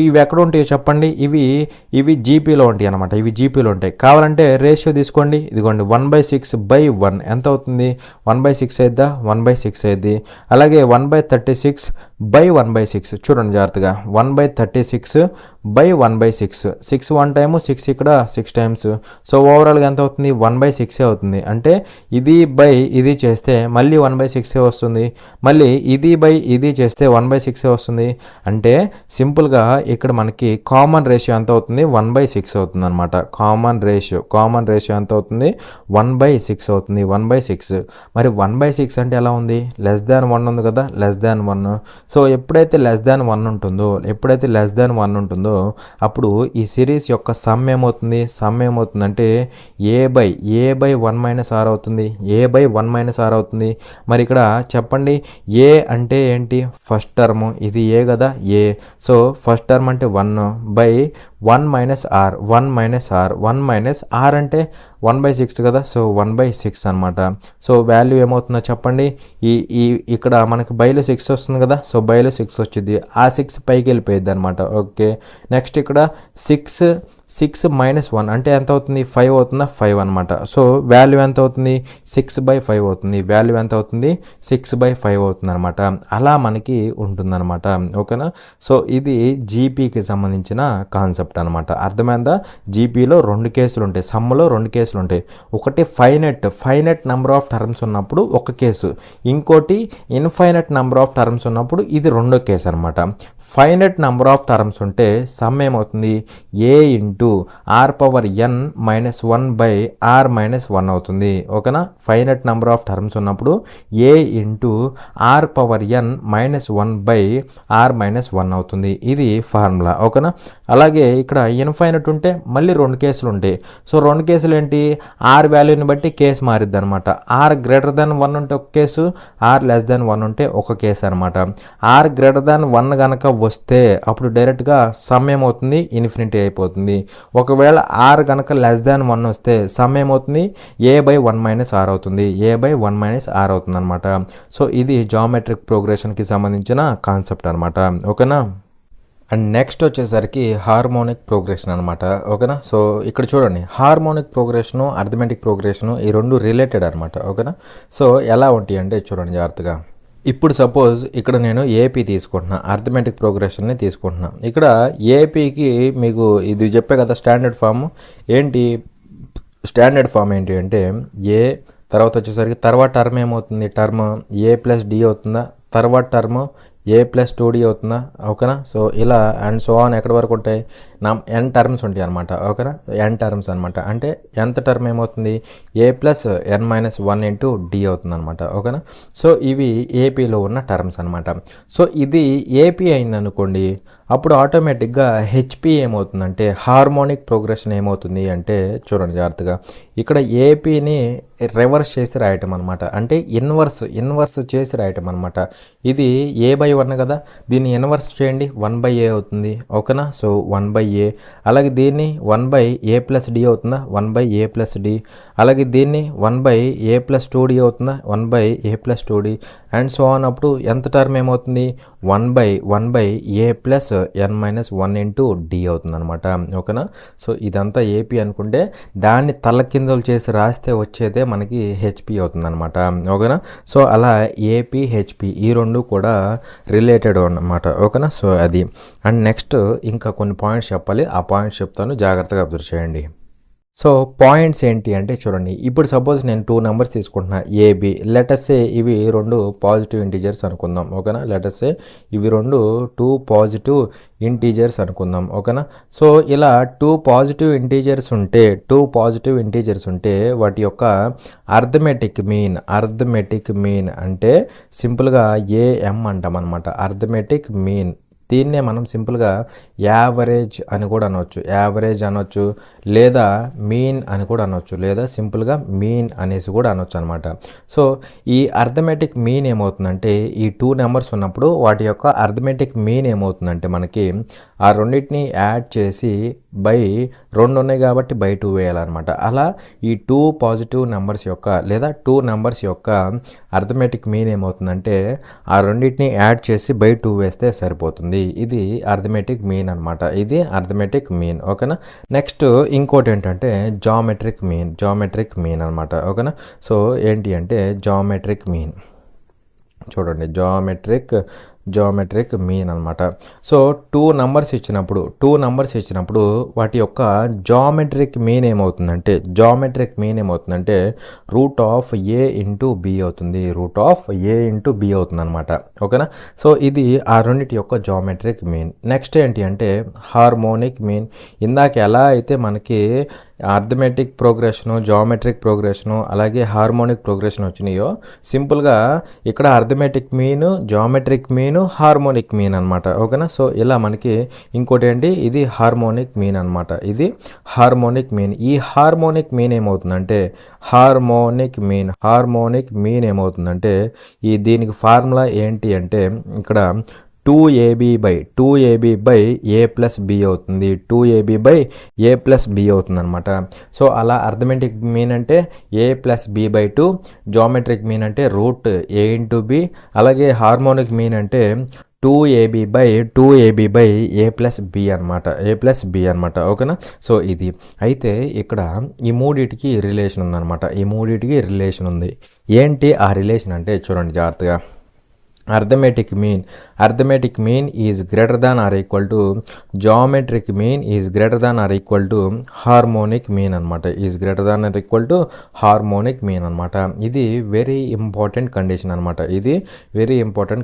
ఇవి ఎక్కడ ఉంటాయో చెప్పండి. ఇవి జీపీలో ఉంటాయి అనమాట. కావాలంటే రేషియో తీసుకోండి. ఇదిగోండి 1/6/1 ఎంత అవుతుంది? 1/6 అయిద్దా? 1/6 అయింది. అలాగే 1/36/1/6 చూడండి జాగ్రత్తగా. 1/36/1/6 6 1 టైము, 6 ఇక్కడ 6 టైమ్స్. సో ఓవరాల్గా ఎంత అవుతుంది? 1/6 అవుతుంది. అంటే ఇది చేస్తే మళ్ళీ 1/6 వస్తుంది. మళ్ళీ ఇది చేస్తే 1/6 వస్తుంది. అంటే సింపుల్గా ఇక్కడ మనకి కామన్ రేషియో ఎంత అవుతుంది? 1/6 అవుతుంది అనమాట. కామన్ రేషియో ఎంత అవుతుంది? 1/6 అవుతుంది. 1/6. మరి 1/6 అంటే ఎలా ఉంది? లెస్ దాన్ 1 ఉంది కదా, లెస్ దాన్ 1. సో ఎప్పుడైతే లెస్ దాన్ 1 ఉంటుందో అప్పుడు ఈ సిరీస్ యొక్క సమ్ ఏమవుతుందంటే a/1 మైనస్ ఆర్ అవుతుంది. అవుతుంది. మరి ఇక్కడ చెప్పండి, ఏ అంటే ఏంటి? ఫస్ట్ టర్మ్, ఇది ఏ కదా, ఏ. సో ఫస్ట్ టర్మ్ అంటే 1/1 మైనస్ ఆర్. 1 అంటే 1/6 కదా. సో 1/6 అనమాట. సో వాల్యూ ఏమవుతుందో చెప్పండి. ఇక్కడ మనకి బైలో 6 వస్తుంది కదా. సో బైలో 6 వచ్చింది. ఆ 6 పైకి వెళ్ళిపోయింది అనమాట. ఓకే. నెక్స్ట్ ఇక్కడ 6 మైనస్ 1 అంటే ఎంత అవుతుంది? 5 అవుతుందా? 5 అనమాట. సో వాల్యూ ఎంత అవుతుంది? 6/5 అవుతుంది. 6/5 అవుతుంది అనమాట. అలా మనకి ఉంటుందన్నమాట, ఓకేనా. సో ఇది జీపీకి సంబంధించిన కాన్సెప్ట్ అనమాట. అర్థమైందా? జీపీలో 2 కేసులు ఉంటాయి, సమ్లో 2 కేసులు ఉంటాయి. ఒకటి ఫైనట్ నెంబర్ ఆఫ్ టర్మ్స్ ఉన్నప్పుడు ఒక కేసు, ఇంకోటి ఇన్ఫైనట్ నెంబర్ ఆఫ్ టర్మ్స్ ఉన్నప్పుడు ఇది రెండో కేసు అనమాట. ఫైనట్ నెంబర్ ఆఫ్ టర్మ్స్ ఉంటే సమ్ ఏమవుతుంది? ఏ ఇంటూ r⁻n-1/r-1 అవుతుంది, ఓకేనా. ఫైనట్ నెంబర్ ఆఫ్ టర్మ్స్ ఉన్నప్పుడు ఏ ఇంటూ r⁻n-1/r-1 అవుతుంది. ఇది ఫార్ములా, ఓకేనా. అలాగే ఇక్కడ ఇన్ఫైనట్ ఉంటే మళ్ళీ 2 కేసులు ఉంటాయి. సో 2 కేసులు ఏంటి? ఆర్ వాల్యూని బట్టి కేసు మారిద్ది అనమాట. ఆర్ గ్రేటర్ దాన్ 1 ఉంటే ఒక కేసు, ఆర్ లెస్ దాన్ 1 ఉంటే ఒక కేసు అనమాట. ఆర్ గ్రేటర్ దాన్ 1 కనుక వస్తే అప్పుడు డైరెక్ట్గా సమ్ ఏమవుతుంది? ఇన్ఫినిటీ అయిపోతుంది. ఒకవేళ ఆర్ కనుక లెస్ దాన్ 1 వస్తే సమ్ ఏమవుతుంది? a/1 - అవుతుంది. అవుతుంది అనమాట. సో ఇది జామెట్రిక్ ప్రోగ్రెషన్కి సంబంధించిన కాన్సెప్ట్ అనమాట, ఓకేనా. అండ్ నెక్స్ట్ వచ్చేసరికి హార్మోనిక్ ప్రోగ్రెషన్ అనమాట, ఓకేనా. సో ఇక్కడ చూడండి, హార్మోనిక్ ప్రోగ్రెషను, అర్థమెటిక్ ప్రోగ్రెషను ఈ రెండు రిలేటెడ్ అనమాట, ఓకేనా. సో ఎలా ఉంటాయి అంటే చూడండి జాగ్రత్తగా. ఇప్పుడు సపోజ్ ఇక్కడ నేను ఏపీ తీసుకుంటున్నా, అర్థమెటిక్ ప్రోగ్రెషన్ని తీసుకుంటున్నా. ఇక్కడ ఏపీకి మీకు ఇది చెప్పే కదా స్టాండర్డ్ ఫామ్. స్టాండర్డ్ ఫామ్ ఏంటి అంటే ఏ తర్వాత వచ్చేసరికి తర్వాత టర్మ్ ఏమవుతుంది? టర్మ్ a+d అవుతుందా? తర్వాత టర్మ్ a+2d అవుతుందా, ఓకేనా. సో ఇలా అండ్ సో ఆన్ ఎక్కడి వరకు ఉంటాయి? n టర్మ్స్ ఉంటాయి అనమాట. ఓకేనా, n టర్మ్స్ అనమాట. అంటే nth టర్మ్ ఏమవుతుంది, a plus n minus 1 into D అవుతుంది అనమాట. ఓకేనా, సో ఇవి ఏపీలో ఉన్న టర్మ్స్ అనమాట. సో ఇది ఏపీ అయిందనుకోండి, అప్పుడు ఆటోమేటిక్గా హెచ్పి ఏమవుతుందంటే హార్మోనిక్ ప్రోగ్రెషన్ ఏమవుతుంది అంటే, చూడండి జాగ్రత్తగా, ఇక్కడ ఏపీని రివర్స్ చేసి రాయటం అనమాట. అంటే ఇన్వర్స్ చేసి రాయటం అనమాట. ఇది a/1 కదా, దీన్ని ఇన్వర్స్ చేయండి, 1/a అవుతుంది. ఓకేనా, సో 1/a. అలాగే దీన్ని 1/a ప్లస్ డి అవుతుందా, 1/a ప్లస్ డి. అలాగే దీన్ని 1/a ప్లస్ 2d అవుతుందా, 1/a plus 2d and so on. అప్పుడు ఎంత టర్మ్ ఏమవుతుంది, 1/a plus n minus 1 into D అవుతుంది అనమాట. ఓకేనా, సో ఇదంతా ఏపీ అనుకుంటే దాన్ని తలకిందులు చేసి రాస్తే వచ్చేదే మనకి హెచ్పి అవుతుంది అనమాట. ఓకేనా, సో అలా ఏపీ హెచ్పి ఈ రెండు కూడా రిలేటెడ్ అన్నమాట. ఓకేనా, సో అది. అండ్ నెక్స్ట్ ఇంకా కొన్ని పాయింట్స్ చెప్పాలి, ఆ పాయింట్స్ చెప్తాను, జాగ్రత్తగా అబ్జర్వ్ చేయండి. సో పాయింట్స్ ఏంటి అంటే చూడండి, ఇప్పుడు సపోజ్ నేను 2 నెంబర్స్ తీసుకుంటున్నా ఏబి, లెటర్సే ఇవి 2 పాజిటివ్ ఇంటీజర్స్ అనుకుందాం. ఓకేనా, లెటర్సే ఇవి 2 పాజిటివ్ ఇంటీజర్స్ అనుకుందాం. ఓకేనా, సో ఇలా 2 పాజిటివ్ ఇంటీజర్స్ ఉంటే వాటి యొక్క అర్థమెటిక్ మీన్ అంటే సింపుల్గా ఏఎం అంటాం అనమాట. అర్థమెటిక్ మీన్, దీన్నే మనం సింపుల్గా యావరేజ్ అని కూడా అనొచ్చు, లేదా మీన్ అని కూడా అనొచ్చు, లేదా సింపుల్గా మీన్ అనేసి కూడా అనొచ్చు అనమాట. సో ఈ అర్థమెటిక్ మీన్ ఏమవుతుందంటే, ఈ 2 నెంబర్స్ ఉన్నప్పుడు వాటి యొక్క అర్థమెటిక్ మీన్ ఏమవుతుందంటే మనకి ఆ రెండింటిని యాడ్ చేసి బై 2 ఉన్నాయి కాబట్టి బై 2 వేయాలన్నమాట. అలా ఈ 2 పాజిటివ్ నెంబర్స్ యొక్క లేదా 2 నెంబర్స్ యొక్క అర్థమెటిక్ మీన్ ఏమవుతుందంటే ఆ రెండింటిని యాడ్ చేసి బై 2 వేస్తే సరిపోతుంది. ఇది అర్థమెటిక్ మీన్ అనమాట. ఇది అర్థమెటిక్ మీన్. ఓకేనా, నెక్స్ట్ ఇంకోటి ఏంటంటే జామెట్రిక్ మీన్ అనమాట. ఓకేనా, సో ఏంటి అంటే జామెట్రిక్ మీన్, చూడండి జామెట్రిక్ మీన్ అనమాట. సో 2 నెంబర్స్ ఇచ్చినప్పుడు వాటి యొక్క జామెట్రిక్ మీన్ ఏమవుతుందంటే root of A into B అవుతుంది, అనమాట. ఓకేనా, సో ఇది ఆ రెండింటి యొక్క జామెట్రిక్ మీన్. నెక్స్ట్ ఏంటి అంటే హార్మోనిక్ మీన్. ఇందాక ఎలా అయితే మనకి అర్థమెటిక్ ప్రోగ్రెషను, జామెట్రిక్ ప్రోగ్రెషను, అలాగే హార్మోనిక్ ప్రోగ్రెషన్ వచ్చినాయో, సింపుల్గా ఇక్కడ arithmetic mean, geometric mean, harmonic mean అనమాట. ఓకేనా, సో ఇలా మనకి ఇంకోటి ఏంటి, ఇది హార్మోనిక్ మీన్ అనమాట. ఇది హార్మోనిక్ మీన్. ఈ హార్మోనిక్ మీన్ ఏమవుతుందంటే ఈ దీనికి ఫార్ములా ఏంటి అంటే ఇక్కడ 2ab by A plus B అవుతుంది, 2ab by A plus B అవుతుంది అనమాట. సో అలా అర్థమెటిక్ మీన్ అంటే a plus b by 2, geometric mean అంటే రూట్ ఏ ఇంటూ బి, అలాగే హార్మోనిక్ మీన్ అంటే 2ab by A plus B అనమాట. ఓకేనా, సో ఇది. అయితే ఇక్కడ ఈ మూడిటికి రిలేషన్ ఉందన్నమాట. ఏంటి ఆ రిలేషన్ అంటే చూడండి జాగ్రత్తగా. Arithmetic mean is greater than or equal to geometric mean is greater than or equal to harmonic mean అనమాట. ఇది వెరీ ఇంపార్టెంట్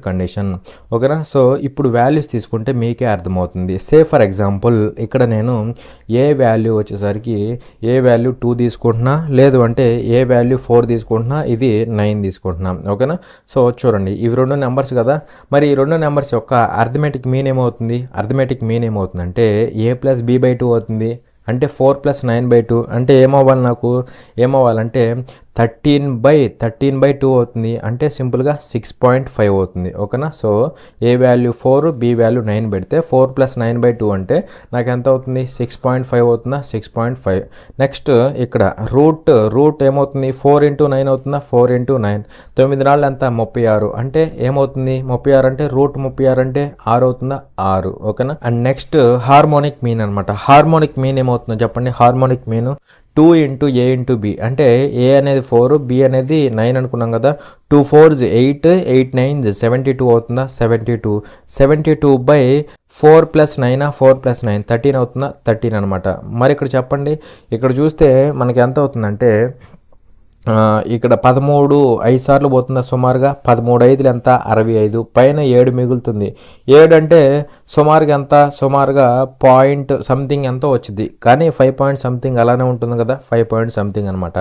కండిషన్. ఓకేనా, సో ఇప్పుడు వాల్యూస్ తీసుకుంటే మీకే అర్థమవుతుంది. సే ఫర్ ఎగ్జాంపుల్ ఇక్కడ నేను ఏ వాల్యూ వచ్చేసరికి ఏ వాల్యూ 2 తీసుకుంటున్నా, లేదు అంటే ఏ వాల్యూ 4 తీసుకుంటున్నా, ఇది 9 తీసుకుంటున్నా. ఓకేనా, సో చూడండి ఇవి 2 నెంబర్స్ కదా, మరి ఈ 2 నెంబర్స్ యొక్క అర్థమెటిక్ మీన్ ఏమవుతుందంటే ఏ ప్లస్ బి బై 2 అవుతుంది. అంటే 4 ప్లస్ 9/2 అంటే ఏమవ్వాలంటే 13/2 అవుతుంది. అంటే సింపుల్గా 6.5 అవుతుంది. ఓకేనా, సో ఏ వాల్యూ 4, బి వాల్యూ 9 పెడితే 4 ప్లస్ 9/2 అంటే నాకు ఎంత అవుతుంది, 6.5 అవుతుందా, 6.5. నెక్స్ట్ ఇక్కడ రూట్ ఏమవుతుంది, 4 ఇంటూ 9 అవుతుందా, 4 ఇంటూ 9, 9 నాళ్ళు ఎంత 36. అంటే ఏమవుతుంది 36 అంటే రూట్ 36 అంటే 6 అవుతుందా, 6. ఓకేనా, అండ్ నెక్స్ట్ హార్మోనిక్ మీన్ అనమాట. హార్మోనిక్ మీన్ ఏమవుతుందో చెప్పండి. హార్మోనిక్ మీన్ 2 ఇంటూ ఏ ఇంటూ బి. అంటే ఏ అనేది 4, బి అనేది 9 అనుకున్నాం కదా. 2 4s 8, 8 9s 72 అవుతుందా, 72 బై 4 ప్లస్ 9 13 అవుతుందా, 13 అనమాట. మరి ఇక్కడ చెప్పండి, ఇక్కడ చూస్తే మనకి ఎంత అవుతుందంటే ఇక్కడ 13 5 సార్లు పోతుందా సుమారుగా 13 5లు ఎంత 65 పైన 7 మిగులుతుంది 7 అంటే సుమారుగా ఎంత సుమారుగా పాయింట్ సంథింగ్ ఎంతో వచ్చింది కానీ 5 పాయింట్ సంథింగ్ అలానే ఉంటుంది కదా 5 పాయింట్ సంథింగ్ అనమాట.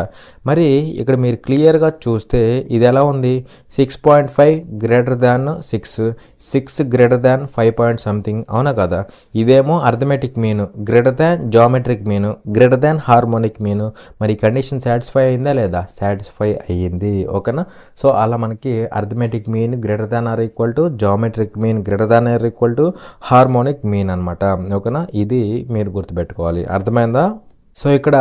మరి ఇక్కడ మీరు క్లియర్గా చూస్తే ఇది ఎలా ఉంది 6.5 greater than 6 greater than 5 point something అవునా కదా. ఇదేమో arithmetic mean greater than geometric mean greater than harmonic mean. మరి కండిషన్ సాటిస్ఫై అయిందా లేదా సాటిస్ఫై అయ్యింది ఓకేనా. సో అలా మనకి arithmetic mean greater than or equal to geometric mean greater than or equal to harmonic mean అనమాట ఓకేనా. ఇది మీరు గుర్తుపెట్టుకోవాలి అర్థమైందా. సో ఇక్కడ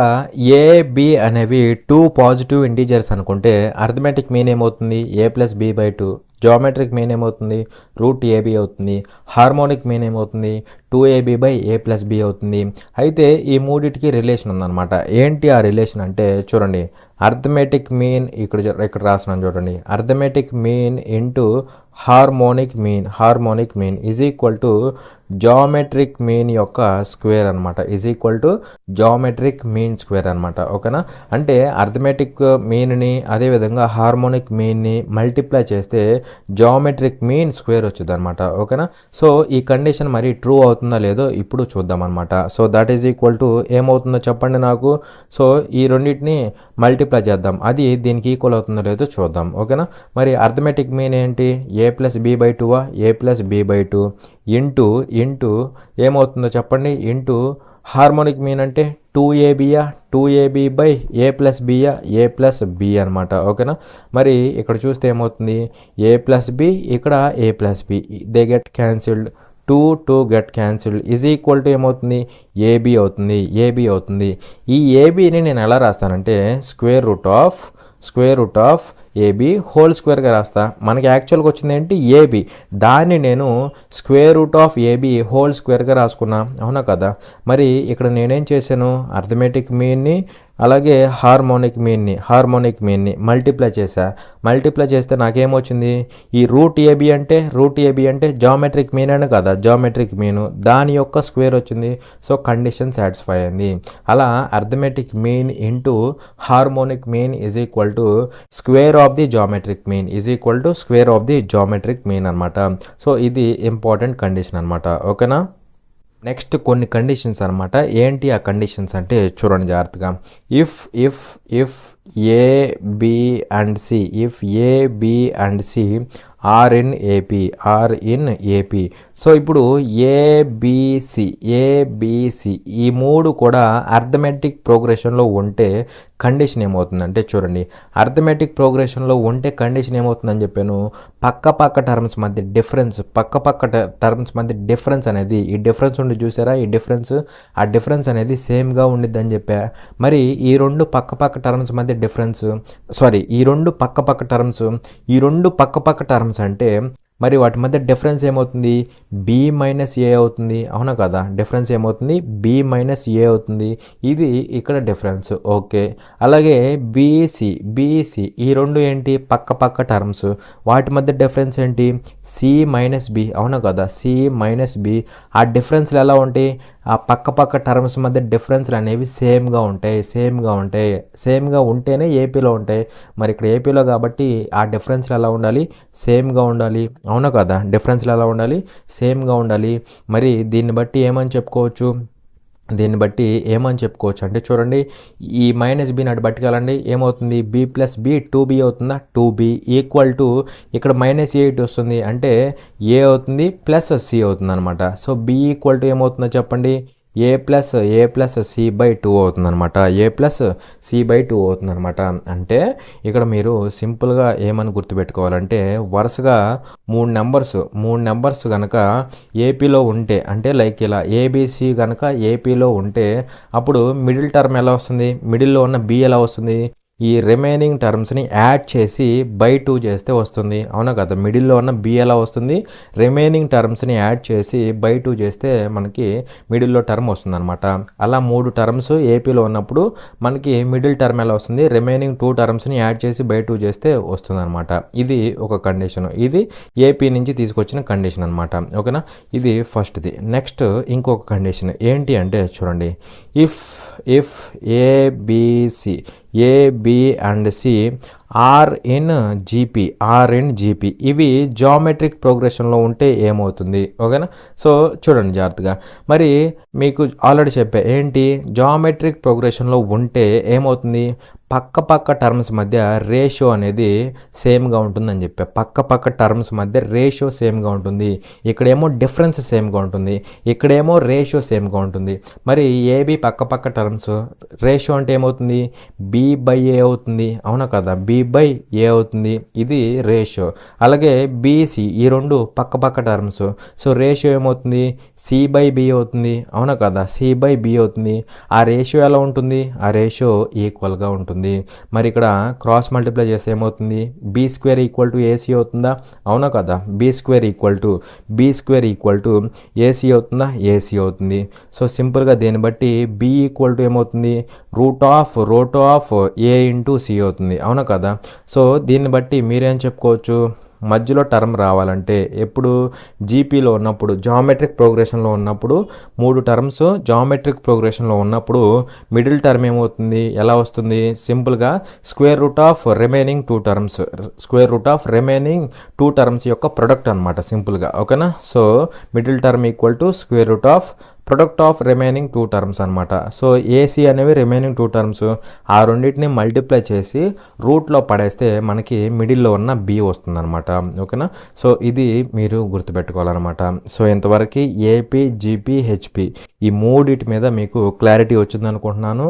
ఏ బి అనేవి 2 పాజిటివ్ ఇంటీజర్స్ అనుకుంటే అర్థమెటిక్ మీన్ ఏమవుతుంది a+b/2 జామెట్రిక్ మీన్ ఏమవుతుంది √ab అవుతుంది హార్మోనిక్ మీన్ ఏమవుతుంది 2ab/a+b అవుతుంది. అయితే ఈ మూడిటికి రిలేషన్ ఉందన్నమాట. ఏంటి ఆ రిలేషన్ అంటే చూడండి అర్థమెటిక్ మీన్ ఇక్కడ రాస్తున్నాను చూడండి arithmetic mean into harmonic mean is equal to geometric mean యొక్క స్క్వేర్ అనమాట is equal to geometric mean square అనమాట ఓకేనా. అంటే అర్థమెటిక్ మీన్ని అదేవిధంగా హార్మోనిక్ మీన్ని మల్టిప్లై చేస్తే జామెట్రిక్ మీన్ స్క్వేర్ వచ్చింది అనమాట ఓకేనా. సో ఈ కండిషన్ మరి ట్రూ అవుతుందా లేదో ఇప్పుడు చూద్దాం అనమాట. So that is equal to ఏమవుతుందో చెప్పండి నాకు. సో ఈ రెండింటిని మల్టిప్లై చేద్దాం అది దీనికి ఈక్వల్ అవుతుందో లేదో చూద్దాం ఓకేనా. మరి అర్థమెటిక్ మీన్ ఏంటి a+b/2 a+b/2 ఇంటూ ఏమవుతుందో చెప్పండి ఇంటూ హార్మోనిక్ మీన్ అంటే 2ab/a+b a+b అనమాట ఓకేనా. మరి ఇక్కడ చూస్తే ఏమవుతుంది a+b ఇక్కడ a+b they get cancelled 2 get cancelled is equal to ఏమవుతుంది ab అవుతుంది. ఈ ఏబీని నేను ఎలా రాస్తానంటే square root of a b whole స్క్వేర్గా రాస్తా. మనకి యాక్చువల్గా వచ్చింది ఏంటి ఏబీ దాన్ని నేను square root of a b whole స్క్వేర్గా రాసుకున్నా అవునా కదా. మరి ఇక్కడ నేనేం చేశాను అర్థమెటిక్ మీన్ని అలాగే హార్మోనిక్ మీన్ని మల్టిప్లై చేస్తే నాకేమొచ్చింది ఈ √ab అంటే జామెట్రిక్ మీన్ అని కదా జామెట్రిక్ మీన్ దాని యొక్క స్క్వేర్ వచ్చింది. సో కండిషన్ సాటిస్ఫై అయింది. అలా arithmetic mean into harmonic mean is equal to square of the geometric mean అనమాట. సో ఇది ఇంపార్టెంట్ కండిషన్ అనమాట ఓకేనా. నెక్స్ట్ కొన్ని కండిషన్స్ అనమాట. ఏంటి ఆ కండిషన్స్ అంటే చూడండి జాగ్రత్తగా. If A B and C are in AP so ఇప్పుడు ఏబిసి ఈ మూడు కూడా అర్థమెటిక్ ప్రోగ్రెషన్లో ఉంటే కండిషన్ ఏమవుతుందంటే చూడండి అర్థమెటిక్ ప్రోగ్రెషన్లో ఉంటే కండిషన్ ఏమవుతుందని చెప్పాను పక్క టర్మ్స్ మధ్య డిఫరెన్స్ అనేది ఈ డిఫరెన్స్ ఉండి చూసారా ఆ డిఫరెన్స్ అనేది సేమ్గా ఉండిద్దని చెప్పా. మరి ఈ రెండు పక్క టర్మ్స్ మధ్య ఈ రెండు పక్క టర్మ్స్ అంటే మరి వాటి మధ్య డిఫరెన్స్ ఏమవుతుంది b-a అవుతుంది అవునా కదా. డిఫరెన్స్ ఏమవుతుంది b-a అవుతుంది. ఇది ఇక్కడ డిఫరెన్స్ ఓకే. అలాగే బీసీ ఈ రెండు ఏంటి పక్క టర్మ్స్ వాటి మధ్య డిఫరెన్స్ ఏంటి c-b అవునా కదా. c-b ఆ డిఫరెన్స్లు ఎలా ఉంటాయి ఆ పక్క టర్మ్స్ మధ్య డిఫరెన్స్లు అనేవి సేమ్గా ఉంటేనే ఏపీలో ఉంటాయి. మరి ఇక్కడ ఏపీలో కాబట్టి ఆ డిఫరెన్స్లు ఎలా ఉండాలి సేమ్గా ఉండాలి అవునా కదా. డిఫరెన్స్లు ఎలా ఉండాలి సేమ్గా ఉండాలి. మరి దీన్ని బట్టి ఏమని చెప్పుకోవచ్చు అంటే చూడండి ఈ -b నాటి బట్టికెళ్ళండి ఏమవుతుంది b+b 2b అవుతుందా 2b ఈక్వల్ టు ఇక్కడ -8 వస్తుంది అంటే a అవుతుంది ప్లస్ c అవుతుంది అనమాట. సో b ఈక్వల్ టు ఏమవుతుందో చెప్పండి a+c/2 అవుతుందన్నమాట అవుతుందన్నమాట. అంటే ఇక్కడ మీరు సింపుల్గా ఏమని గుర్తుపెట్టుకోవాలంటే వరుసగా మూడు నెంబర్స్ కనుక ఏపీలో ఉంటే అంటే లైక్ ఇలా ఏబిసి కనుక ఏపీలో ఉంటే అప్పుడు మిడిల్ టర్మ్ ఎలా వస్తుంది మిడిల్లో ఉన్న బి ఎలా వస్తుంది ఈ రిమైనింగ్ టర్మ్స్ని యాడ్ చేసి /2 చేస్తే వస్తుంది అవునా కదా. మిడిల్లో ఉన్న బి ఎలా వస్తుంది రిమైనింగ్ టర్మ్స్ని యాడ్ చేసి /2 చేస్తే మనకి మిడిల్లో టర్మ్ వస్తుంది అనమాట. అలా 3 టర్మ్స్ ఏపీలో ఉన్నప్పుడు మనకి మిడిల్ టర్మ్ ఎలా వస్తుంది రిమైనింగ్ 2 టర్మ్స్ని యాడ్ చేసి /2 చేస్తే వస్తుంది అనమాట. ఇది ఒక కండిషన్. ఇది ఏపీ నుంచి తీసుకొచ్చిన కండిషన్ అనమాట ఓకేనా. ఇది ఫస్ట్ది. నెక్స్ట్ ఇంకొక కండిషన్ ఏంటి అంటే చూడండి if ABC A, B and C are in GP ఇవి జామెట్రిక్ ప్రోగ్రెషన్లో ఉంటే ఏమవుతుంది? ఓకేనా? సో చూడండి జాగ్రత్తగా. మరి మీకు ఆల్రెడీ చెప్పా ఏంటి, జామెట్రిక్ ప్రోగ్రెషన్లో ఉంటే ఏమవుతుంది, పక్క టర్మ్స్ మధ్య రేషియో అనేది సేమ్గా ఉంటుందని చెప్పా. పక్క టర్మ్స్ మధ్య రేషియో సేమ్గా ఉంటుంది. ఇక్కడేమో డిఫరెన్స్ సేమ్గా ఉంటుంది, ఇక్కడేమో రేషియో సేమ్గా ఉంటుంది. మరి ఏబి పక్క టర్మ్స్ రేషియో అంటే ఏమవుతుంది, B/A అవుతుంది. అవునా కదా? B/A అవుతుంది. ఇది రేషియో. అలాగే బీసీ ఈ రెండు పక్క టర్మ్స్, సో రేషియో ఏమవుతుంది, C/B అవుతుంది. అవునా కదా? C/B అవుతుంది. ఆ రేషియో ఎలా ఉంటుంది, ఆ రేషియో ఈక్వల్గా ఉంటుంది. మరి ఇక్కడ క్రాస్ మల్టిప్లై చేస్తే ఏమవుతుంది, B² = AC అవుతుందా? అవునా కదా? B² = AC అవుతుందా? AC అవుతుంది. సో సింపుల్గా దీన్ని బట్టి B = ఏమవుతుంది, రూట్ ఆఫ్ A × C అవుతుంది. అవునా కదా? సో దీన్ని బట్టి మీరేం చెప్పుకోవచ్చు, మధ్యలో టర్మ్ రావాలంటే ఎప్పుడు జీపీలో ఉన్నప్పుడు, జామెట్రిక్ ప్రోగ్రెషన్లో ఉన్నప్పుడు 3 టర్మ్స్ జామెట్రిక్ ప్రోగ్రెషన్లో ఉన్నప్పుడు మిడిల్ టర్మ్ ఏమవుతుంది, ఎలా వస్తుంది, సింపుల్గా రిమైనింగ్ 2 టర్మ్స్ యొక్క ప్రొడక్ట్ అనమాట సింపుల్గా. ఓకేనా? So middle term product of remaining 2 terms అనమాట. సో ఏసీ అనేవి రిమైనింగ్ 2 టర్మ్స్, ఆ రెండింటిని మల్టిప్లై చేసి రూట్లో పడేస్తే మనకి మిడిల్లో ఉన్న బి వస్తుంది అనమాట. ఓకేనా? సో ఇది మీరు గుర్తుపెట్టుకోవాలన్నమాట. సో ఇంతవరకు ఏపీ, జీపీ, హెచ్పి ఈ మూడిటి మీద మీకు క్లారిటీ వచ్చింది అనుకుంటున్నాను.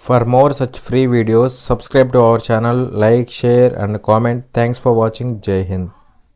For more such free videos, subscribe to our channel, like, share and comment. Thanks for watching. Jai Hind.